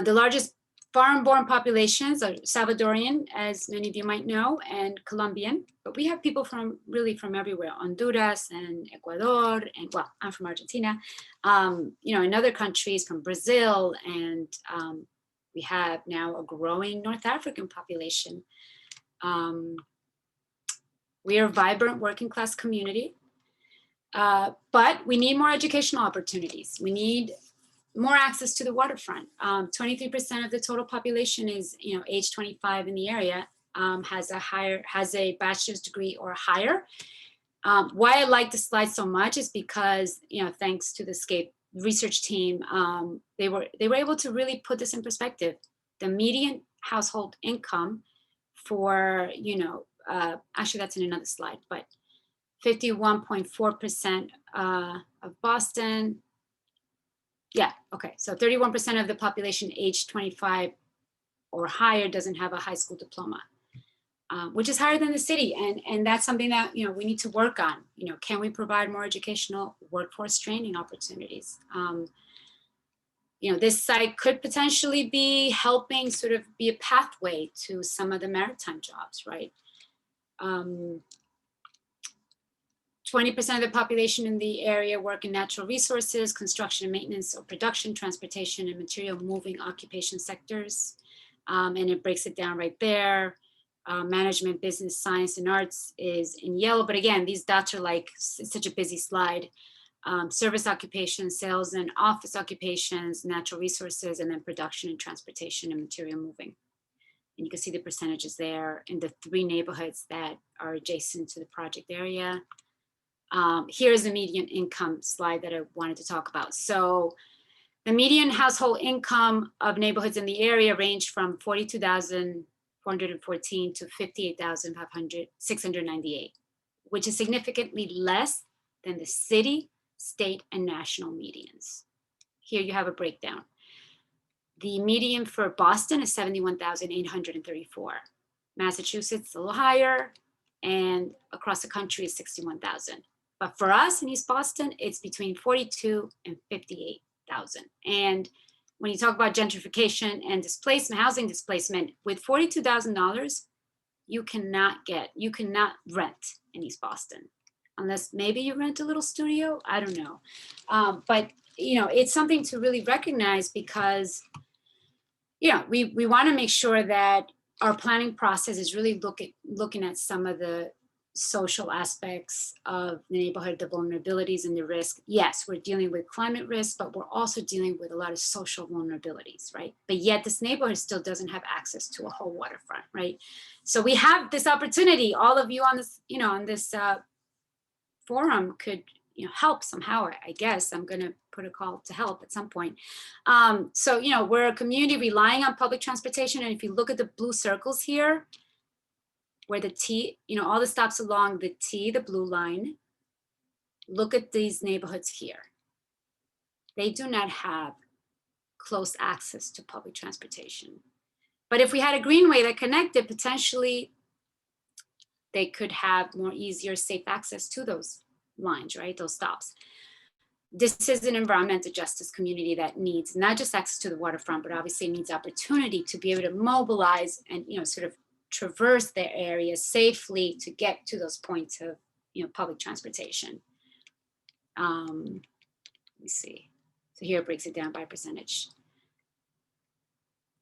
The largest foreign-born populations are Salvadorian, as many of you might know, and Colombian. But we have people from everywhere, Honduras and Ecuador, and well, I'm from Argentina. In other countries, from Brazil, and we have now a growing North African population. We are a vibrant working class community, but we need more educational opportunities. We need more access to the waterfront. 23% of the total population is, age 25 in the area, has a bachelor's degree or higher. Why I like this slide so much is because, thanks to the SCAPE research team, they were able to really put this in perspective. The median household income for, actually that's in another slide, but 51.4% of Boston, Yeah, okay. So 31% of the population aged 25 or higher doesn't have a high school diploma, which is higher than the city. And that's something that, you know, we need to work on. You know, can we provide more educational workforce training opportunities? You know, this site could potentially be helping sort of be a pathway to some of the maritime jobs, right? 20% of the population in the area work in natural resources, construction and maintenance or production, transportation and material moving occupation sectors. And it breaks it down right there. Management, business, science, and arts is in yellow. But again, these dots are like, it's such a busy slide. Service occupations, sales and office occupations, natural resources, and then production and transportation and material moving. And you can see the percentages there in the 3 neighborhoods that are adjacent to the project area. Here's the median income slide that I wanted to talk about. So the median household income of neighborhoods in the area ranged from 42,414 to 58,698, which is significantly less than the city, state, and national medians. Here you have a breakdown. The median for Boston is 71,834. Massachusetts a little higher, and across the country is 61,000. But for us in East Boston, it's between 42 and 58,000. And when you talk about gentrification and displacement, housing displacement, with $42,000, you cannot rent in East Boston, unless maybe you rent a little studio. I don't know. But you know, it's something to really recognize, because you know, we want to make sure that our planning process is really looking at some of the social aspects of the neighborhood, the vulnerabilities and the risk. Yes, we're dealing with climate risk, but we're also dealing with a lot of social vulnerabilities, right? But yet this neighborhood still doesn't have access to a whole waterfront, right? So we have this opportunity. All of you on this, you know, on this forum could, you know, help somehow. I guess I'm going to put a call to help at some point. So, you know, we're a community relying on public transportation. And if you look at the blue circles here, where the T, you know, all the stops along the T, the blue line, look at these neighborhoods here. They do not have close access to public transportation. But if we had a Greenway that connected, potentially they could have more easier, safe access to those lines, right? Those stops. This is an environmental justice community that needs not just access to the waterfront, but obviously needs opportunity to be able to mobilize and, you know, sort of traverse their areas safely to get to those points of, you know, public transportation. Let me see. So here it breaks it down by percentage.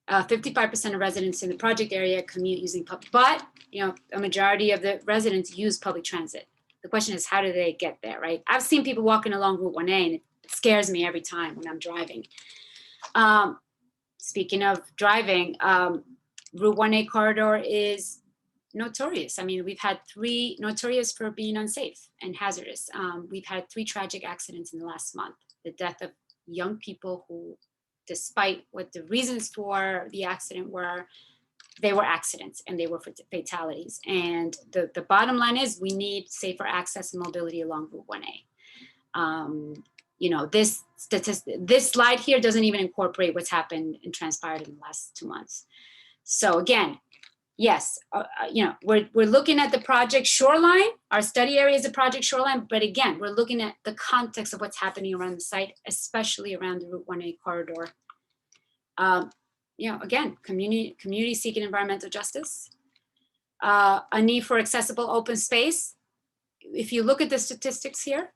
55% of residents in the project area commute using public, but you know, a majority of the residents use public transit. The question is, how do they get there, right? I've seen people walking along Route 1A, and it scares me every time when I'm driving. Speaking of driving, Route 1A corridor is notorious. I mean, we've had notorious for being unsafe and hazardous. We've had 3 tragic accidents in the last month. The death of young people who, despite what the reasons for the accident were, they were accidents and they were fatalities. And the bottom line is we need safer access and mobility along Route 1A. You know, this slide here doesn't even incorporate what's happened and transpired in the last 2 months. So again, yes, you know, we're looking at the project Shoreline. Our study area is the project Shoreline, but again, we're looking at the context of what's happening around the site, especially around the Route 1A corridor. You know, again, community seeking environmental justice, a need for accessible open space. If you look at the statistics here,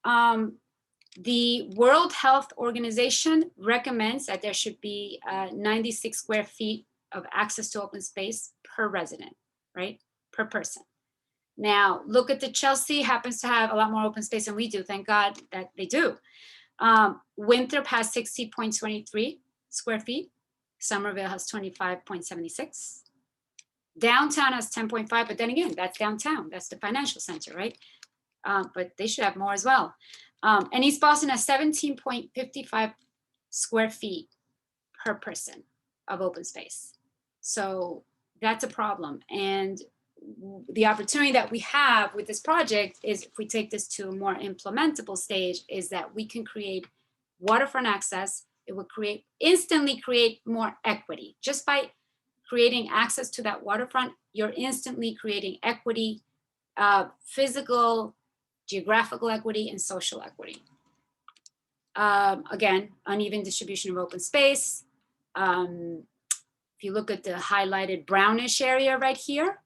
the World Health Organization recommends that there should be 96 square feet of access to open space per resident, right? Per person. Now, look at the Chelsea, happens to have a lot more open space than we do. Thank God that they do. Winthrop has 60.23 square feet. Somerville has 25.76. Downtown has 10.5, but then again, that's downtown. That's the financial center, right? But they should have more as well. And East Boston has 17.55 square feet per person of open space. So that's a problem. And the opportunity that we have with this project is, if we take this to a more implementable stage, is that we can create waterfront access. It would instantly create more equity. Just by creating access to that waterfront, you're instantly creating equity, physical, geographical equity, and social equity. Again, uneven distribution of open space. If you look at the highlighted brownish area right here,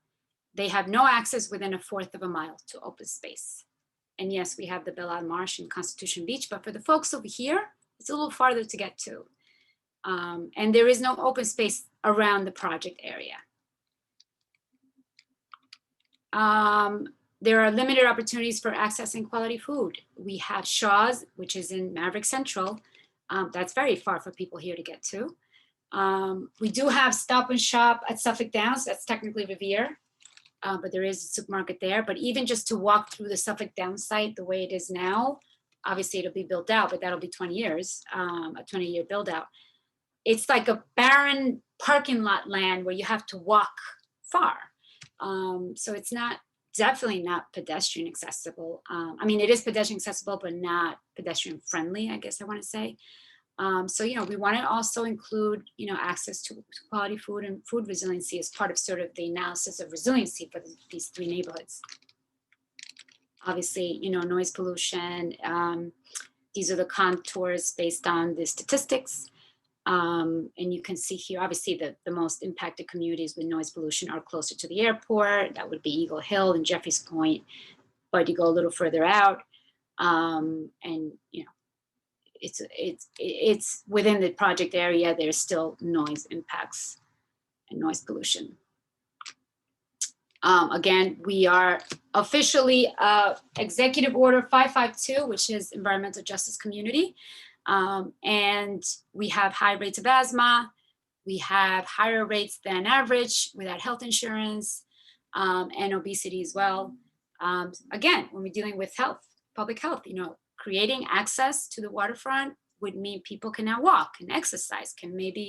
they have no access within 1/4 of a mile to open space. And yes, we have the Belle Marsh and Constitution Beach, but for the folks over here, it's a little farther to get to. And there is no open space around the project area. There are limited opportunities for accessing quality food. We have Shaw's, which is in Maverick Central. That's very far for people here to get to. We do have Stop and Shop at Suffolk Downs. That's technically Revere, but there is a supermarket there. But even just to walk through the Suffolk Downs site the way it is now, obviously it'll be built out, but that'll be 20 years, a 20-year build out. It's like a barren parking lot land where you have to walk far. So it's definitely not pedestrian accessible. I mean, it is pedestrian accessible, but not pedestrian friendly, I guess I want to say. So, we want to also include, access to quality food and food resiliency as part of sort of the analysis of resiliency for these 3 neighborhoods. Obviously, noise pollution. These are the contours based on the statistics. And you can see here, obviously, the most impacted communities with noise pollution are closer to the airport. That would be Eagle Hill and Jeffreys Point. But you go a little further out, and it's within the project area. There's still noise impacts and noise pollution. Again, we are officially Executive Order 552, which is Environmental Justice Community. And we have high rates of asthma. We have higher rates than average without health insurance, and obesity as well. Again, when we're dealing with health, public health, creating access to the waterfront would mean people can now walk and exercise, can maybe,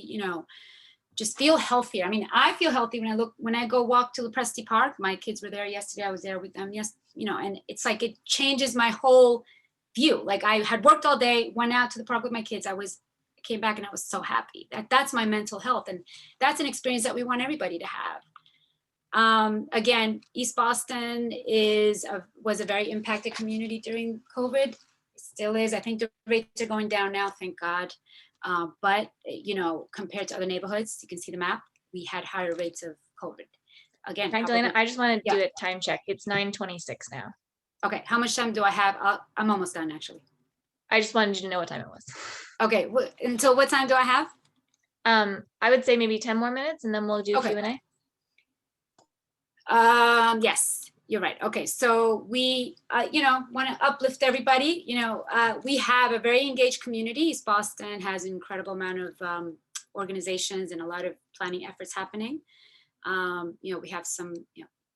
just feel healthier. I mean, I feel healthy when I go walk to Lepresti Park. My kids were there yesterday. I was there with them. Yes, and it's like it changes my whole view. Like I had worked all day, went out to the park with my kids. I came back and I was so happy. That's my mental health, and that's an experience that we want everybody to have. Again, East Boston was a very impacted community during COVID. It still is. I think the rates are going down now, thank God. But compared to other neighborhoods, you can see the map, we had higher rates of COVID. Again, Magdalena, I just want to do a time check. It's 9:26 now. Okay, how much time do I have? I'm almost done, actually. I just wanted you to know what time it was. Okay, until what time do I have? I would say maybe 10 more minutes, and then we'll do Q&A. Yes, you're right. Okay, so we, want to uplift everybody. We have a very engaged community. East Boston has an incredible amount of organizations and a lot of planning efforts happening. We have some,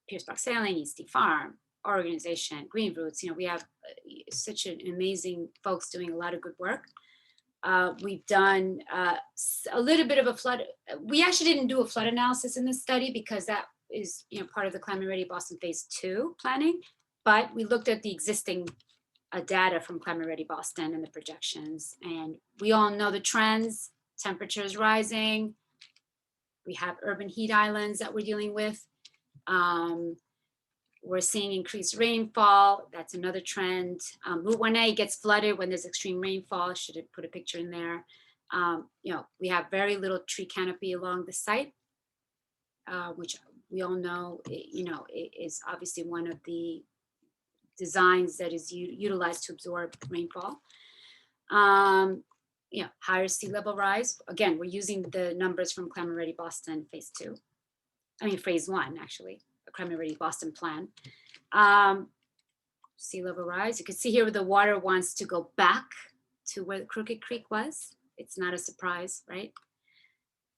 Pierce Park Sailing, East Farm, our organization, Green Roots. We have such an amazing folks doing a lot of good work. We've done a little bit of a flood. We actually didn't do a flood analysis in this study because that is part of the Climate Ready Boston Phase 2 planning, but we looked at the existing data from Climate Ready Boston and the projections, and we all know the trends. Temperatures rising. We have urban heat islands that we're dealing with. We're seeing increased rainfall. That's another trend. Route 1A gets flooded when there's extreme rainfall. Should have put a picture in there. We have very little tree canopy along the site, which we all know, is obviously one of the designs that is utilized to absorb rainfall. Higher sea level rise. Again, we're using the numbers from Climate Ready Boston Phase 1, actually, the Climate Ready Boston plan. Sea level rise. You can see here where the water wants to go back to where the Crooked Creek was. It's not a surprise, right?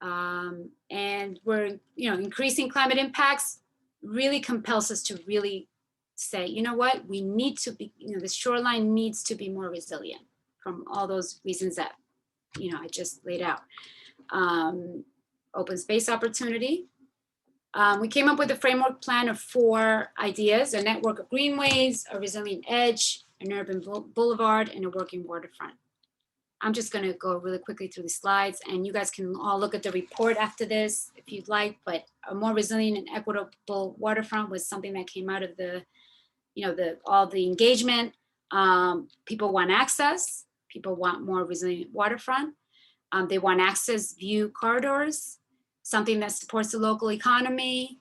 And we're, increasing climate impacts really compels us to really say, you know what, we need to be, the shoreline needs to be more resilient from all those reasons that, I just laid out. Open space opportunity. We came up with a framework plan of 4 ideas: a network of greenways, a resilient edge, an urban boulevard, and a working waterfront. I'm just going to go really quickly through the slides, and you guys can all look at the report after this if you'd like. But a more resilient and equitable waterfront was something that came out of the, all the engagement. People want access. People want more resilient waterfront. They want access view corridors, something that supports the local economy.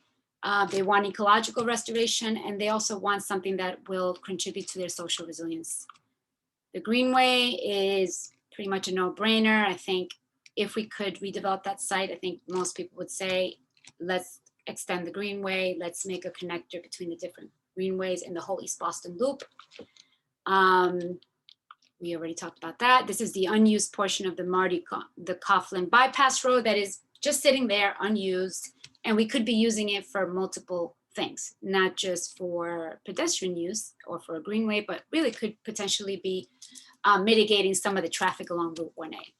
They want ecological restoration, and they also want something that will contribute to their social resilience. The Greenway is pretty much a no-brainer. I think if we could redevelop that site, I think most people would say, let's extend the Greenway. Let's make a connector between the different greenways and the whole East Boston loop. We already talked about that. This is the unused portion of the Coughlin bypass road that is just sitting there unused. And we could be using it for multiple things, not just for pedestrian use or for a greenway, but really could potentially be mitigating some of the traffic along Route 1A.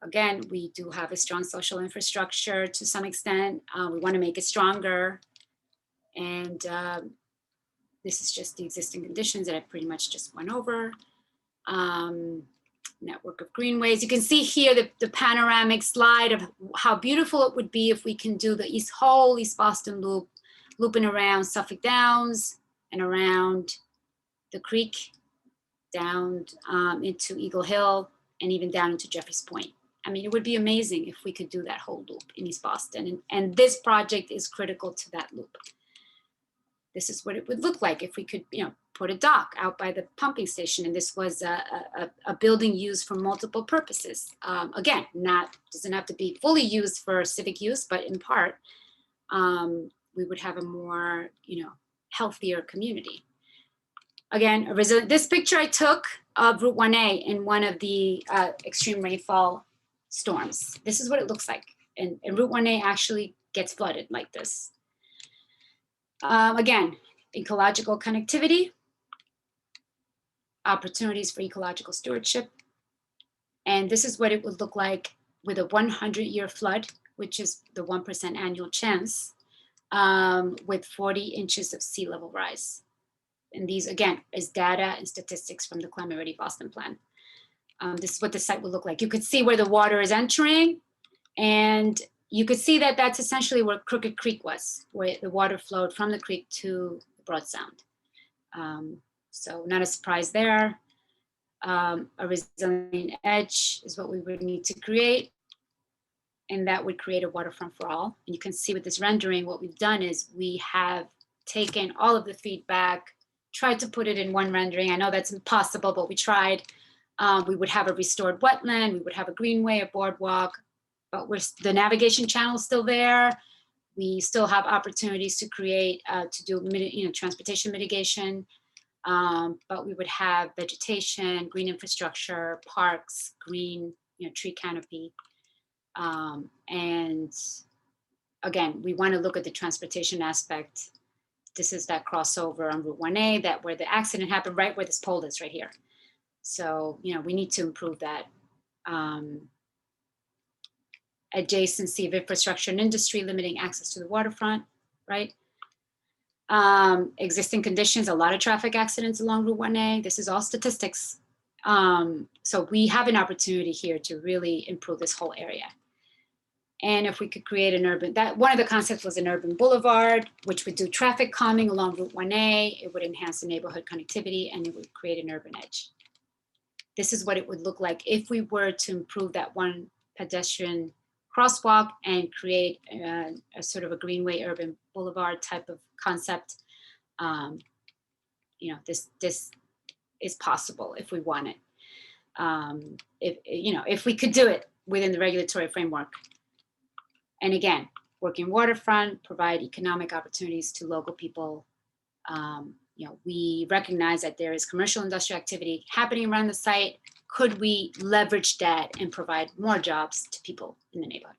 Again, we do have a strong social infrastructure to some extent. We want to make it stronger. And this is just the existing conditions that I pretty much just went over. Network of greenways. You can see here the panoramic slide of how beautiful it would be if we can do the whole East Boston loop, looping around Suffolk Downs and around the creek, down into Eagle Hill, and even down into Jeffries Point. I mean, it would be amazing if we could do that whole loop in East Boston. And this project is critical to that loop. This is what it would look like if we could, put a dock out by the pumping station. And this was a building used for multiple purposes. Again, doesn't have to be fully used for civic use, but in part, we would have a more, healthier community. Again, this picture I took of Route 1A in one of the extreme rainfall storms. This is what it looks like. And Route 1A actually gets flooded like this. Again, ecological connectivity, opportunities for ecological stewardship. And this is what it would look like with a 100-year flood, which is the 1% annual chance, with 40 inches of sea level rise. And these, again, is data and statistics from the Climate Ready Boston Plan. This is what the site will look like. You could see where the water is entering, and you could see that that's essentially where Crooked Creek was, where the water flowed from the creek to the Broad Sound. So not a surprise there. A resilient edge is what we would need to create, and that would create a waterfront for all. And you can see with this rendering, what we've done is we have taken all of the feedback, tried to put it in one rendering. I know that's impossible, but we tried. We would have a restored wetland, we would have a greenway, a boardwalk, but the navigation channel is still there. We still have opportunities to create, to do transportation mitigation, but we would have vegetation, green infrastructure, parks, green tree canopy. And again, we want to look at the transportation aspect. This is that crossover on Route 1A, where the accident happened, right where this pole is right here. So, we need to improve that. Adjacency of infrastructure and industry, limiting access to the waterfront, right? Existing conditions, a lot of traffic accidents along Route 1A. This is all statistics. So we have an opportunity here to really improve this whole area. And if we could create an urban, one of the concepts was an urban boulevard, which would do traffic calming along Route 1A. It would enhance the neighborhood connectivity, and it would create an urban edge. This is what it would look like if we were to improve that one pedestrian crosswalk and create a sort of a greenway urban boulevard type of concept. This is possible if we want it. If we could do it within the regulatory framework. And again, working waterfront, provide economic opportunities to local people. We recognize that there is commercial industrial activity happening around the site. Could we leverage that and provide more jobs to people in the neighborhood?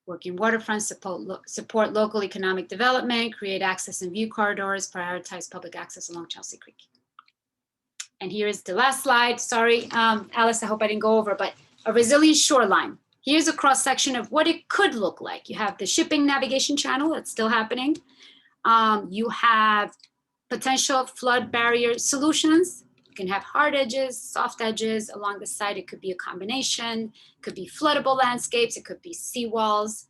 Working waterfront, support local economic development, create access and view corridors, prioritize public access along Chelsea Creek. And here is the last slide. Sorry, Alice, I hope I didn't go over, but a resilient shoreline. Here's a cross section of what it could look like. You have the shipping navigation channel that's still happening. You have potential flood barrier solutions can have hard edges, soft edges along the side. It could be a combination. It could be floodable landscapes. It could be seawalls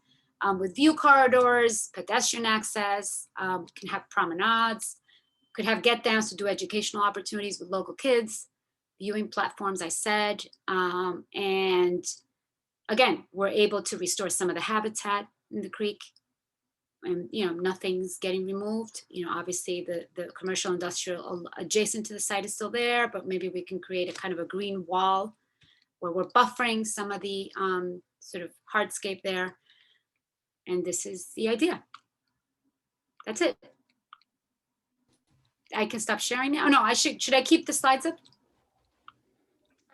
with view corridors, pedestrian access. Can have promenades. Could have get downs to do educational opportunities with local kids. Viewing platforms, I said. And again, we're able to restore some of the habitat in the creek. And nothing's getting removed. Obviously the commercial industrial adjacent to the site is still there, but maybe we can create a kind of a green wall where we're buffering some of the sort of hardscape there. And this is the idea. That's it. I can stop sharing now. Oh no, should I keep the slides up?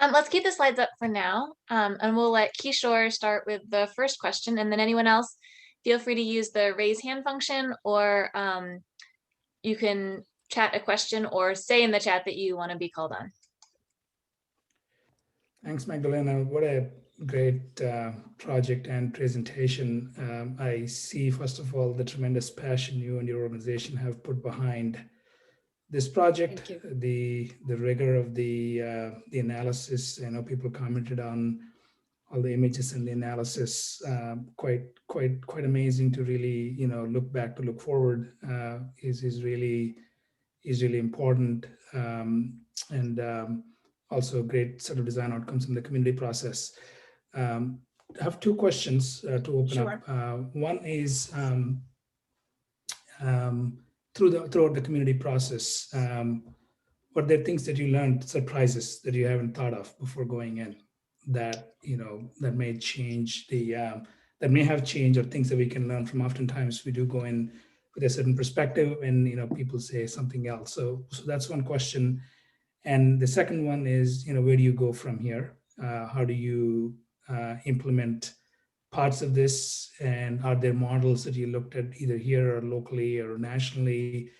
Let's keep the slides up for now, and we'll let Kishore start with the first question, and then anyone else, feel free to use the raise hand function, or you can chat a question or say in the chat that you want to be called on. Thanks, Magdalena. What a great project and presentation. I see, first of all, the tremendous passion you and your organization have put behind this project, the rigor of the analysis. I know people commented on all the images and the analysis. Quite amazing to really look back to look forward. Is really important, and also great set of design outcomes in the community process. I have two questions to open up. One is throughout the community process, were there things that you learned, surprises that you haven't thought of before going in, that that may change that may have changed, or things that we can learn from? Oftentimes we do go in with a certain perspective, and people say something else. So that's one question. And the second one is, where do you go from here? How do you implement parts of this? And are there models that you looked at either here or locally or nationally?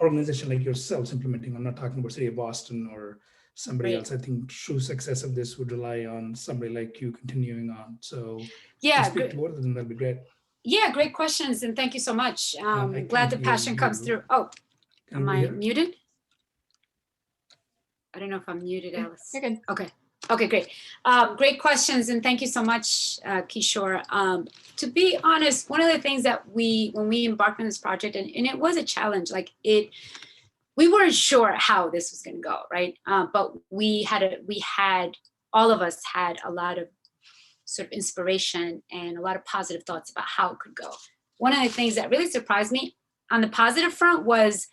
Organization like yourselves implementing, I'm not talking about City of Boston or somebody else. I think true success of this would rely on somebody like you continuing on. So yeah, speak to both of them, that'd be great. Yeah, great questions, and thank you so much. Glad the passion comes through. Oh, am I muted? I don't know if I'm muted, Alice. You're good. Okay, great. Great questions, and thank you so much, Kishore. To be honest, one of the things that when we embarked on this project, and it was a challenge, we weren't sure how this was going to go, right? But all of us had a lot of sort of inspiration and a lot of positive thoughts about how it could go. One of the things that really surprised me on the positive front was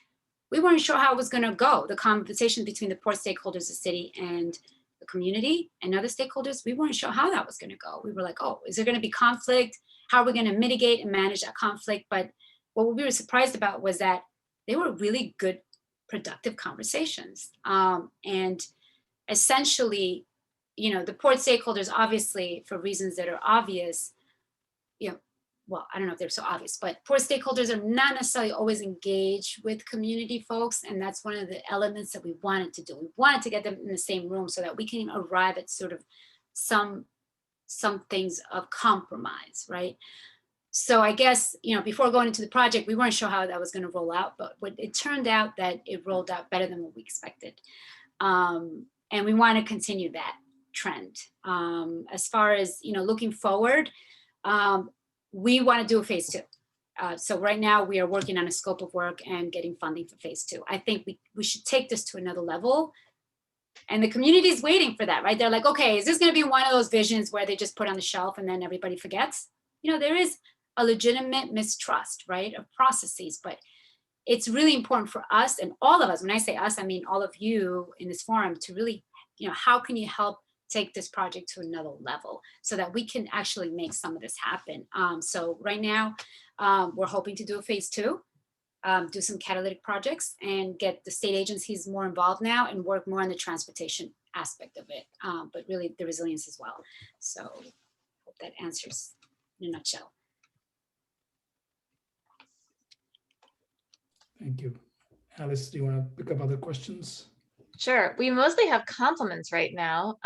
we weren't sure how it was going to go. The conversation between the port stakeholders, the city, and the community and other stakeholders, we weren't sure how that was going to go. We were like, oh, is there going to be conflict? How are we going to mitigate and manage that conflict? But what we were surprised about was that they were really good, productive conversations. And essentially, the port stakeholders, obviously, for reasons that are obvious, well, I don't know if they're so obvious, but port stakeholders are not necessarily always engaged with community folks. And that's one of the elements that we wanted to do. We wanted to get them in the same room so that we can arrive at sort of some things of compromise, right? So I guess, before going into the project, we weren't sure how that was going to roll out, but it turned out that it rolled out better than what we expected. And we want to continue that trend. As far as, looking forward, we want to do a phase 2. So right now we are working on a scope of work and getting funding for phase 2. I think we should take this to another level. And the community is waiting for that, right? They're like, okay, is this going to be one of those visions where they just put on the shelf and then everybody forgets? There is a legitimate mistrust, right, of processes, but it's really important for us and all of us. When I say us, I mean all of you in this forum to really, how can you help take this project to another level so that we can actually make some of this happen? So right now, we're hoping to do a phase 2, do some catalytic projects and get the state agencies more involved now and work more on the transportation aspect of it, but really the resilience as well. So hope that answers in a nutshell. Thank you. Alice, do you want to pick up other questions? Sure. We mostly have compliments right now.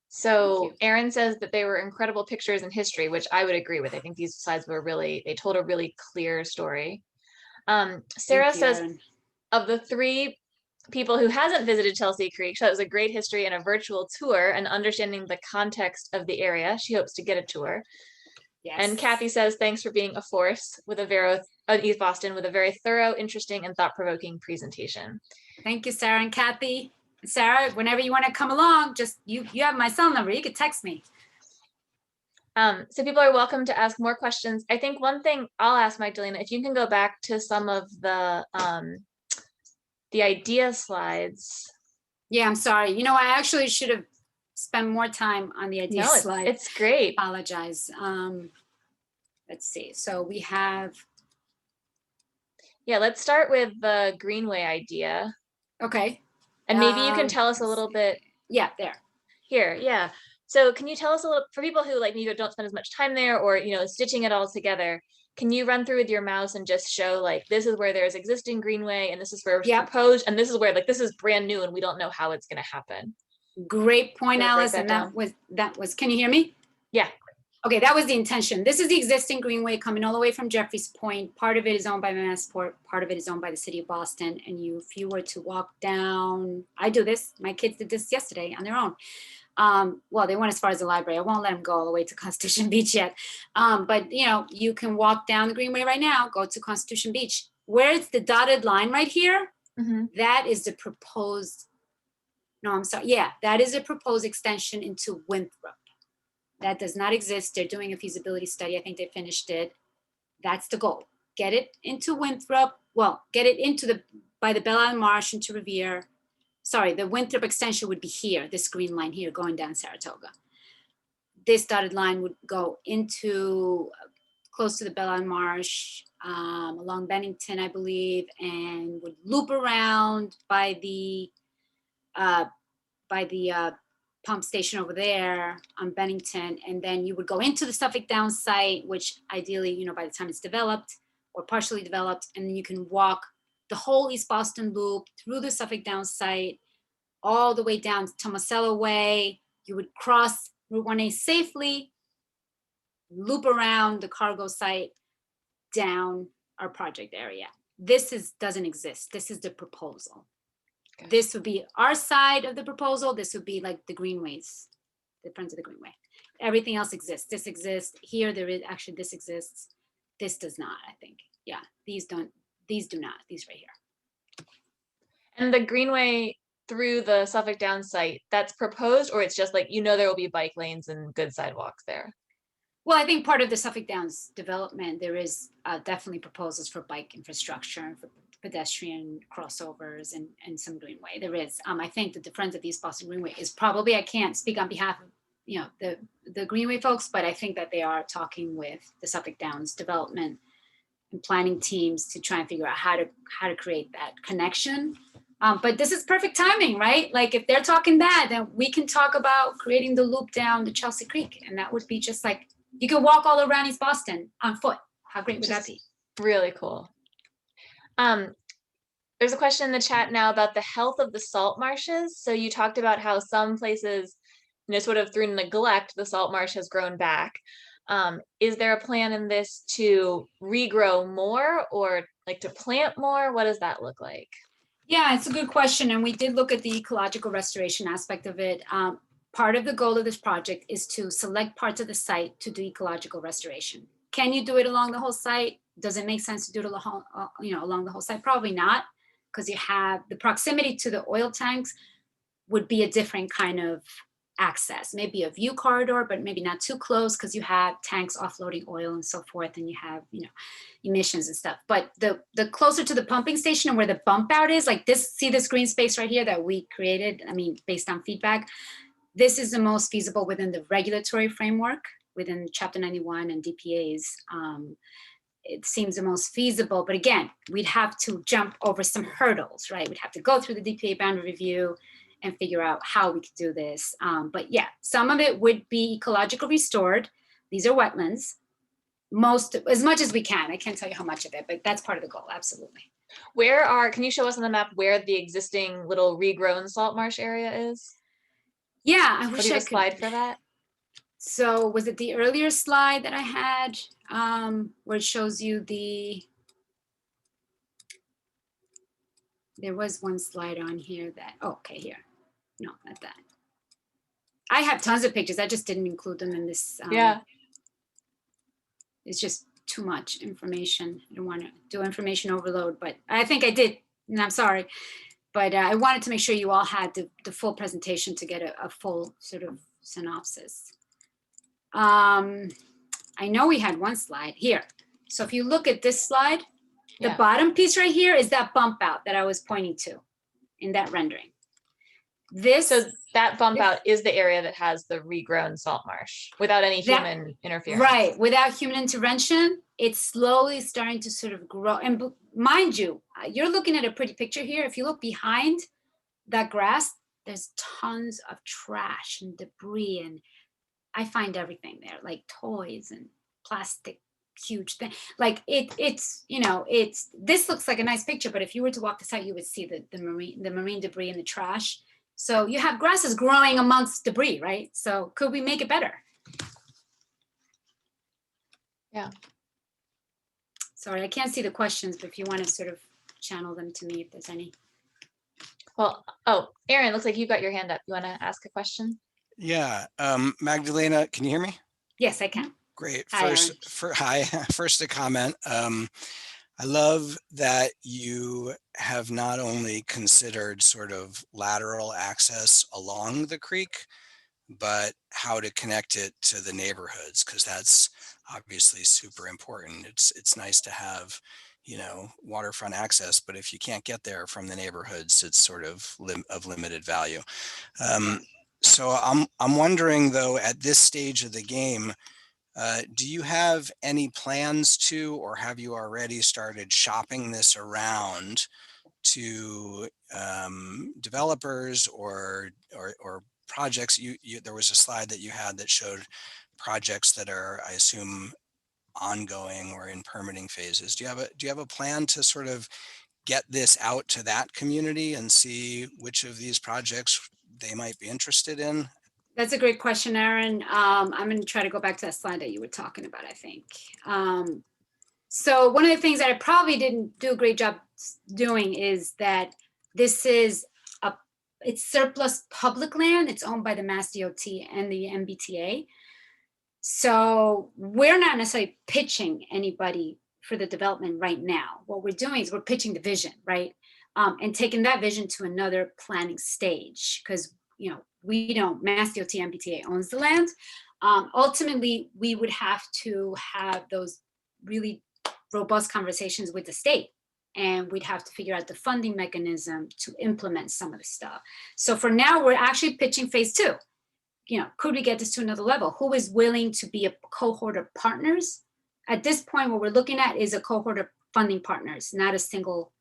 So Erin says that they were incredible pictures in history, which I would agree with. I think these slides were they told a really clear story. Sarah says, of the 3 people who hasn't visited Chelsea Creek. So that was a great history and a virtual tour and understanding the context of the area. She hopes to get a tour. Yes. And Kathy says, thanks for being a force with East Boston with a very thorough, interesting, and thought-provoking presentation. Thank you, Sarah and Kathy. Sarah, whenever you want to come along, just you have my cell number. You could text me. So people are welcome to ask more questions. I think one thing I'll ask Magdalena, if you can go back to some of the idea slides. Yeah, I'm sorry. You know, I actually should have spent more time on the idea slide. It's great. Apologize. Let's see. So we have. Yeah, let's start with the Greenway idea. Okay. And maybe you can tell us a little bit. Yeah, there. Here, yeah. So can you tell us a little, for people who like maybe don't spend as much time there or, you know, stitching it all together, can you run through with your mouse and just show like, this is where there's existing Greenway and this is where it's proposed and this is where like, this is brand new and we don't know how it's going to happen. Great point, Alice. And that was, can you hear me? Yeah. Okay, that was the intention. This is the existing Greenway coming all the way from Jeffries Point. Part of it is owned by Massport, part of it is owned by the city of Boston. And if you were to walk down, I do this, my kids did this yesterday on their own. Well, they went as far as the library. I won't let them go all the way to Constitution Beach yet. But you know, you can walk down the Greenway right now, go to Constitution Beach. Where it's the dotted line right here, that is the proposed, no, I'm sorry. Yeah, that is a proposed extension into Winthrop. That does not exist. They're doing a feasibility study. I think they finished it. That's the goal. Get it into Winthrop. Well, get it into by the Belle Isle Marsh into Revere. Sorry, the Winthrop extension would be here, this green line here going down Saratoga. This dotted line would go into close to the Belle Isle Marsh, along Bennington, I believe, and would loop around by the pump station over there on Bennington. And then you would go into the Suffolk Downs site, which ideally, you know, by the time it's developed or partially developed, and then you can walk the whole East Boston loop through the Suffolk Downs site, all the way down to Tomasello Way. You would cross Route 1A safely, loop around the cargo site down our project area. This doesn't exist. This is the proposal. Okay. This would be our side of the proposal. This would be like the Greenways, the Friends of the Greenway. Everything else exists. This exists. Here there is actually, this exists. This does not, I think. Yeah, these do not, these right here. And the Greenway through the Suffolk Downs site, that's proposed, or it's just like, you know, there will be bike lanes and good sidewalks there? Well, I think part of the Suffolk Downs development, there is definitely proposals for bike infrastructure and for pedestrian crossovers and some Greenway. There is. I think that the Friends of the East Boston Greenway is probably, I can't speak on behalf of, you know, the Greenway folks, but I think that they are talking with the Suffolk Downs development and planning teams to try and figure out how to create that connection. But this is perfect timing, right? Like if they're talking that, then we can talk about creating the loop down the Chelsea Creek. And that would be just like, you can walk all around East Boston on foot. How great would that be? Really cool. There's a question in the chat now about the health of the salt marshes. So you talked about how some places, you know, sort of through neglect, the salt marsh has grown back. Is there a plan in this to regrow more or like to plant more? What does that look like? Yeah, it's a good question. And we did look at the ecological restoration aspect of it. Part of the goal of this project is to select parts of the site to do ecological restoration. Can you do it along the whole site? Does it make sense to do it along the whole site? Probably not, because you have the proximity to the oil tanks would be a different kind of access, maybe a view corridor, but maybe not too close because you have tanks offloading oil and so forth, and you have, you know, emissions and stuff. But the closer to the pumping station and where the bump out is, like this, see this green space right here that we created, I mean, based on feedback, this is the most feasible within the regulatory framework, within Chapter 91 and DPAs. It seems the most feasible, but again, we'd have to jump over some hurdles, right? We'd have to go through the DPA boundary review and figure out how we could do this. But yeah, some of it would be ecologically restored. These are wetlands, as much as we can. I can't tell you how much of it, but that's part of the goal, absolutely. Can you show us on the map where the existing little regrown salt marsh area is? Yeah, I wish I could. Slide for that. So was it the earlier slide that I had where it shows you the, There was one slide on here that, oh, okay, here. No, not that. I have tons of pictures. I just didn't include them in this. Yeah. It's just too much information. I don't want to do information overload, but I think I did, and I'm sorry. But I wanted to make sure you all had the full presentation to get a full sort of synopsis. I know we had one slide here. So if you look at this slide, the bottom piece right here is that bump out that I was pointing to in that rendering. So that bump out is the area that has the regrown salt marsh without any human interference. Right, without human intervention, it's slowly starting to sort of grow. And mind you, you're looking at a pretty picture here. If you look behind that grass, there's tons of trash and debris, and I find everything there, like toys and plastic, huge thing. Like it's, you know, this looks like a nice picture, but if you were to walk the site, you would see the marine debris and the trash. So you have grasses growing amongst debris, right? So could we make it better? Yeah. Sorry, I can't see the questions, but if you want to sort of channel them to me, if there's any. Well, oh, Aaron, looks like you've got your hand up. You want to ask a question? Yeah, Magdalena, can you hear me? Yes, I can. Great. Hi, First a comment. I love that you have not only considered sort of lateral access along the creek, but how to connect it to the neighborhoods, because that's obviously super important. It's nice to have, you know, waterfront access, but if you can't get there from the neighborhoods, it's sort of limited value. So I'm wondering though, at this stage of the game, do you have any plans to, or have you already started shopping this around to developers or projects? There was a slide that you had that showed projects that are, I assume, ongoing or in permitting phases. Do you have a plan to sort of get this out to that community and see which of these projects they might be interested in? That's a great question, Aaron. I'm going to try to go back to that slide that you were talking about, I think. So one of the things that I probably didn't do a great job doing is that this is it's surplus public land. It's owned by the Mass DOT and the MBTA. So we're not necessarily pitching anybody for the development right now. What we're doing is we're pitching the vision, right? And taking that vision to another planning stage, because, you know, we don't, Mass DOT MBTA owns the land. Ultimately, we would have to have those really robust conversations with the state, and we'd have to figure out the funding mechanism to implement some of the stuff. So for now, we're actually pitching phase 2. You know, could we get this to another level? Who is willing to be a cohort of partners? At this point, what we're looking at is a cohort of funding partners, not a single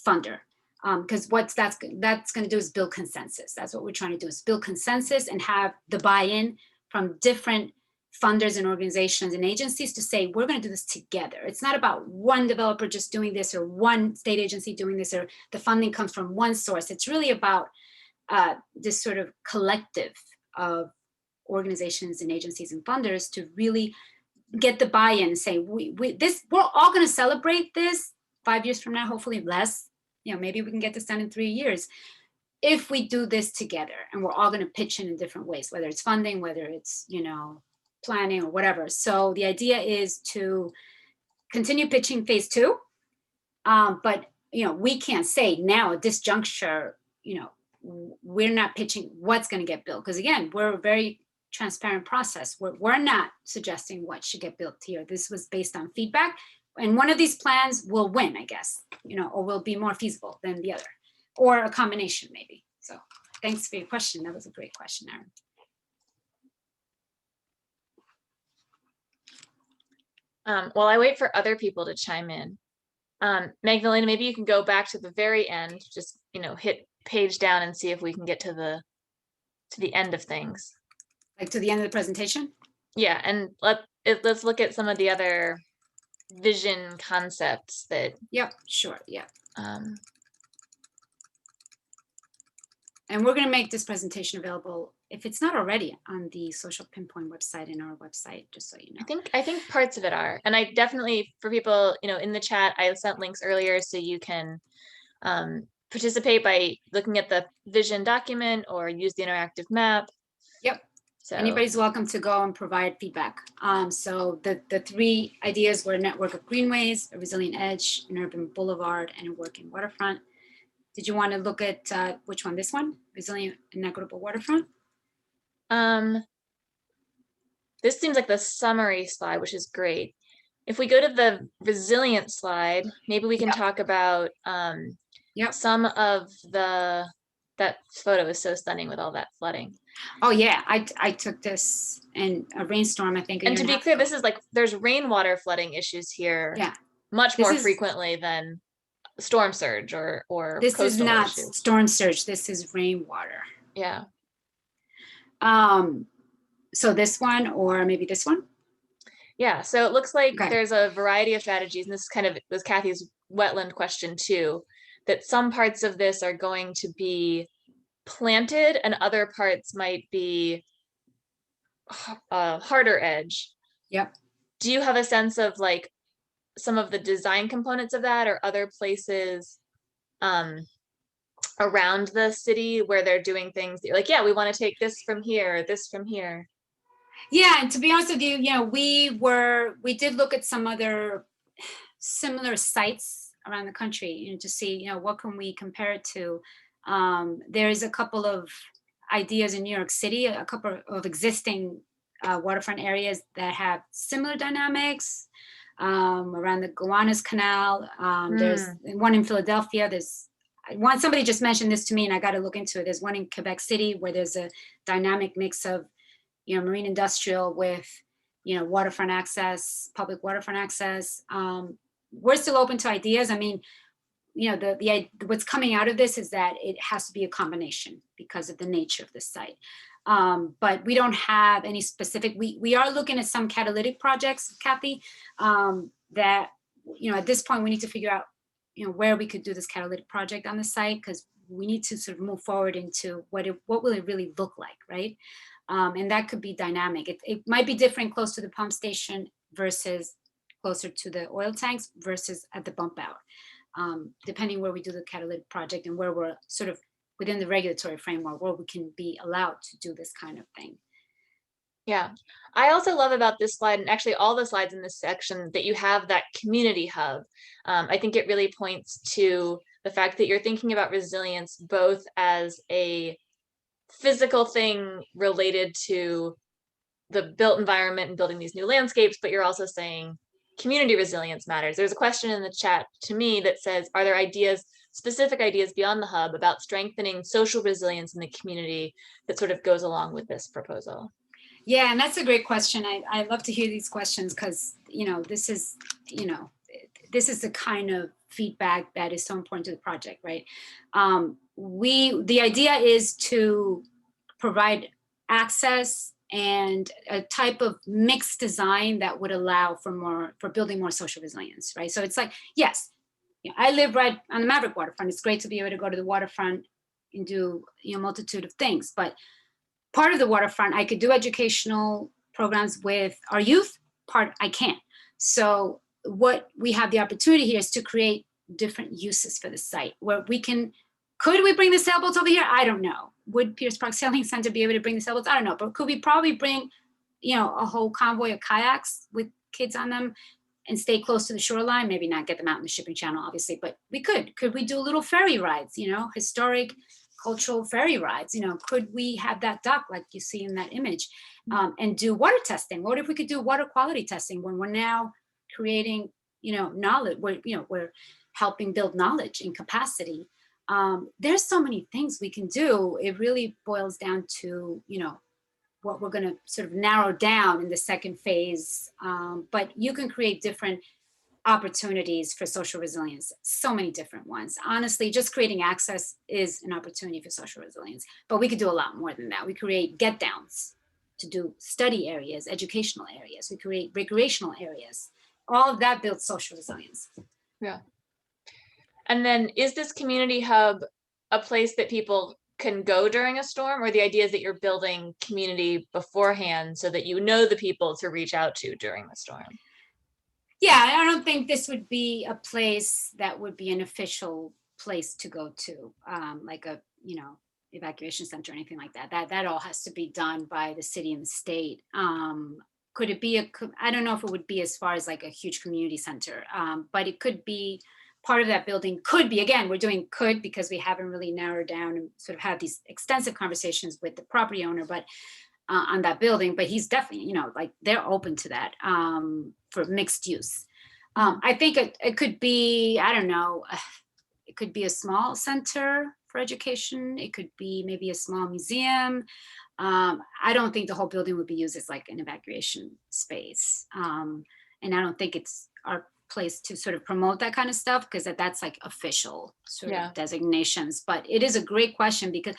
funder. Because what that's going to do is build consensus. That's what we're trying to do, is build consensus and have the buy-in from different funders and organizations and agencies to say, we're going to do this together. It's not about one developer just doing this or one state agency doing this, or the funding comes from one source. It's really about this sort of collective of organizations and agencies and funders to really get the buy-in and say, we're all going to celebrate this 5 years from now, hopefully less. You know, maybe we can get this done in 3 years if we do this together, and we're all going to pitch in different ways, whether it's funding, whether it's, you know, planning or whatever. So the idea is to continue pitching phase 2, but, you know, we can't say now at this juncture, you know, we're not pitching what's going to get built, because again, we're a very transparent process. We're not suggesting what should get built here. This was based on feedback. And one of these plans will win, I guess, you know, or will be more feasible than the other, or a combination maybe. So thanks for your question. That was a great question, Aaron. While I wait for other people to chime in, Magdalena, maybe you can go back to the very end, just, you know, hit page down and see if we can get to the end of things. Like to the end of the presentation? Yeah, and let's look at some of the other vision concepts that. Yep, sure, yeah. And we're going to make this presentation available, if it's not already, on the Social Pinpoint website and our website, just so you know. I think parts of it are, and I definitely, for people, you know, in the chat, I sent links earlier so you can participate by looking at the vision document or use the interactive map. Yep. So Anybody's welcome to go and provide feedback. So the three ideas were a network of greenways, a resilient edge, an urban boulevard, and a working waterfront. Did you want to look at which one? This one, resilient and equitable waterfront? this seems like the summary slide, which is great. If we go to the resilient slide, maybe we can Yep. talk about Yep. some of that photo is so stunning with all that flooding. Oh yeah, I took this in a rainstorm, I think. And to be clear, this is like, there's rainwater flooding issues here. Yeah. Much This more is- frequently than storm surge or This is coastal not issues. storm surge. This is rainwater. Yeah. So this one, or maybe this one. Yeah, so it looks like Okay. there's a variety of strategies, and this kind of was Kathy's wetland question too, that some parts of this are going to be planted and other parts might be harder edge. Yep. Do you have a sense of like some of the design components of that, or other places around the city where they're doing things that you're like, yeah, we want to take this from here, this from here? Yeah, and to be honest with you, we did look at some other similar sites around the country, to see, what can we compare it to. There's a couple of ideas in New York City, a couple of existing waterfront areas that have similar dynamics around the Gowanus Canal. There's one in Philadelphia. Somebody just mentioned this to me, and I got to look into it. There's one in Quebec City where there's a dynamic mix of marine industrial with, waterfront access, public waterfront access. We're still open to ideas. I mean, what's coming out of this is that it has to be a combination because of the nature of the site. But we don't have any specific, we are looking at some catalytic projects, Kathy, that, at this point we need to figure out, where we could do this catalytic project on the site, because we need to sort of move forward into what will it really look like, right? And that could be dynamic. It might be different close to the pump station versus closer to the oil tanks versus at the bump out, depending where we do the catalytic project and where we're sort of within the regulatory framework where we can be allowed to do this kind of thing. Yeah, I also love about this slide, and actually all the slides in this section, that you have that community hub. I think it really points to the fact that you're thinking about resilience both as a physical thing related to the built environment and building these new landscapes, but you're also saying community resilience matters. There's a question in the chat to me that says, are there specific ideas beyond the hub about strengthening social resilience in the community that sort of goes along with this proposal? Yeah, and that's a great question. I love to hear these questions because, this is the kind of feedback that is so important to the project, right? The idea is to provide access and a type of mixed design that would allow for building more social resilience, right? So it's like, yes, I live right on the Maverick waterfront. It's great to be able to go to the waterfront and do a multitude of things, but part of the waterfront, I could do educational programs with our youth, part I can't. So what we have the opportunity here is to create different uses for the site where could we bring the sailboats over here? I don't know. Would Pierce Park Sailing Center be able to bring the sailboats? I don't know, but could we probably bring, a whole convoy of kayaks with kids on them and stay close to the shoreline? Maybe not get them out in the shipping channel, obviously, but we could. Could we do little ferry rides, historic cultural ferry rides? Could we have that dock like you see in that image, and do water testing? What if we could do water quality testing when we're now creating, knowledge, we're helping build knowledge and capacity. There's so many things we can do. It really boils down to, what we're going to sort of narrow down in the second phase. But you can create different opportunities for social resilience, so many different ones. Honestly, just creating access is an opportunity for social resilience, but we could do a lot more than that. We create get downs to do study areas, educational areas. We create recreational areas. All of that builds social resilience. Yeah. And then is this community hub a place that people can go during a storm, or the idea is that you're building community beforehand so that the people to reach out to during the storm? Yeah, I don't think this would be a place that would be an official place to go to, like a, evacuation center or anything like that. That all has to be done by the city and the state. Could it be I don't know if it would be as far as like a huge community center, but it could be part of that building. Could be, again, we're doing could because we haven't really narrowed down and sort of had these extensive conversations with the property owner, but on that building, but he's definitely, like they're open to that for mixed use. I think it could be, I don't know, it could be a small center for education. It could be maybe a small museum. I don't think the whole building would be used as like an evacuation space. And I don't think it's our place to sort of promote that kind of stuff because that's like official sort of designations. But it is a great question because,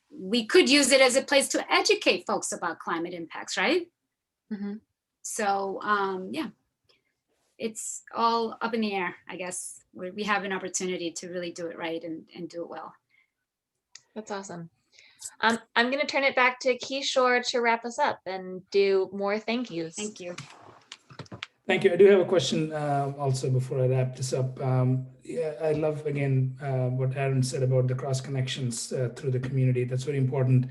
we could use it as a place to educate folks about climate impacts, right? Mm-hmm. So, yeah, it's all up in the air, I guess. We have an opportunity to really do it right and do it well. That's awesome. I'm going to turn it back to Kishore to wrap us up and do more thank yous. Thank you. Thank you. I do have a question also before I wrap this up. Yeah, I love, again, what Aaron said about the cross connections through the community. That's very important.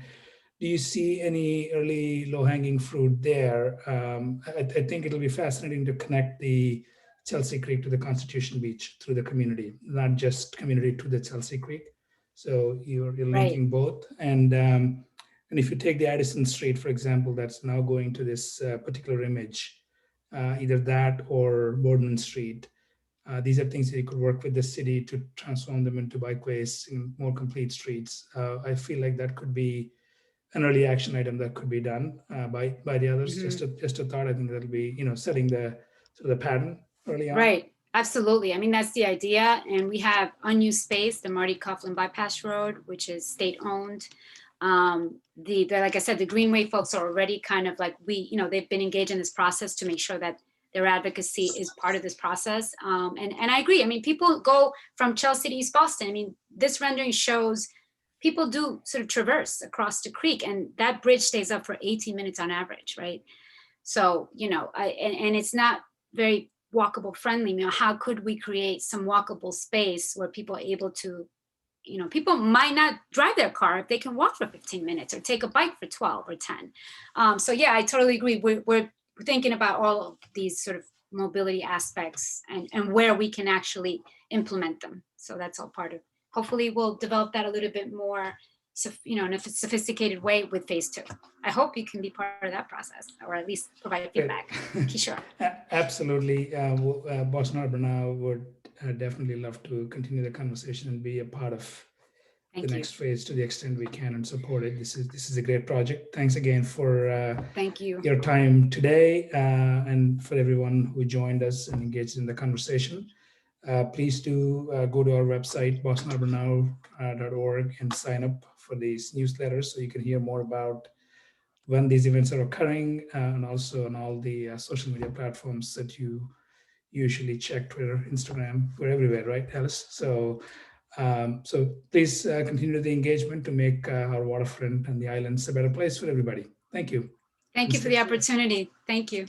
Do you see any early low-hanging fruit there? I think it'll be fascinating to connect the Chelsea Creek to the Constitution Beach through the community, not just community to the Chelsea Creek. So you're linking both. And if you take the Addison Street, for example, that's now going to this particular image, either that or Boardman Street. These are things that you could work with the city to transform them into bikeways in more complete streets. I feel like that could be an early action item that could be done by the others. Mm-hmm. Just a thought. I think that'll be setting the sort of the pattern early on. Right. Absolutely. I mean, that's the idea. And we have unused space, the Marty Coughlin Bypass Road, which is state owned. Like I said, the Greenway folks are already kind of like they've been engaged in this process to make sure that their advocacy is part of this process. And I agree. I mean, people go from Chelsea to East Boston. I mean, this rendering shows people do sort of traverse across the creek, and that bridge stays up for 18 minutes on average, right? So, and it's not very walkable friendly. How could we create some walkable space where people are able to, people might not drive their car if they can walk for 15 minutes or take a bike for 12 or 10. So yeah, I totally agree. We're thinking about all of these sort of mobility aspects and where we can actually implement them. So that's all part of, hopefully we'll develop that a little bit more, in a sophisticated way with phase 2. I hope you can be part of that process, or at least provide feedback. Kishore. Absolutely. Boston Harbor Now would definitely love to continue the conversation and be a part of the next phase to the extent we can and support it. This is a great project. Thanks again for thank you your time today and for everyone who joined us and engaged in the conversation. Please do go to our website, bostonharbornow.org, and sign up for these newsletters so you can hear more about when these events are occurring and also on all the social media platforms that you usually check, Twitter, Instagram, we're everywhere, right, Alice? So please continue the engagement to make our waterfront and the islands a better place for everybody. Thank you. Thank you for the opportunity. Thank you.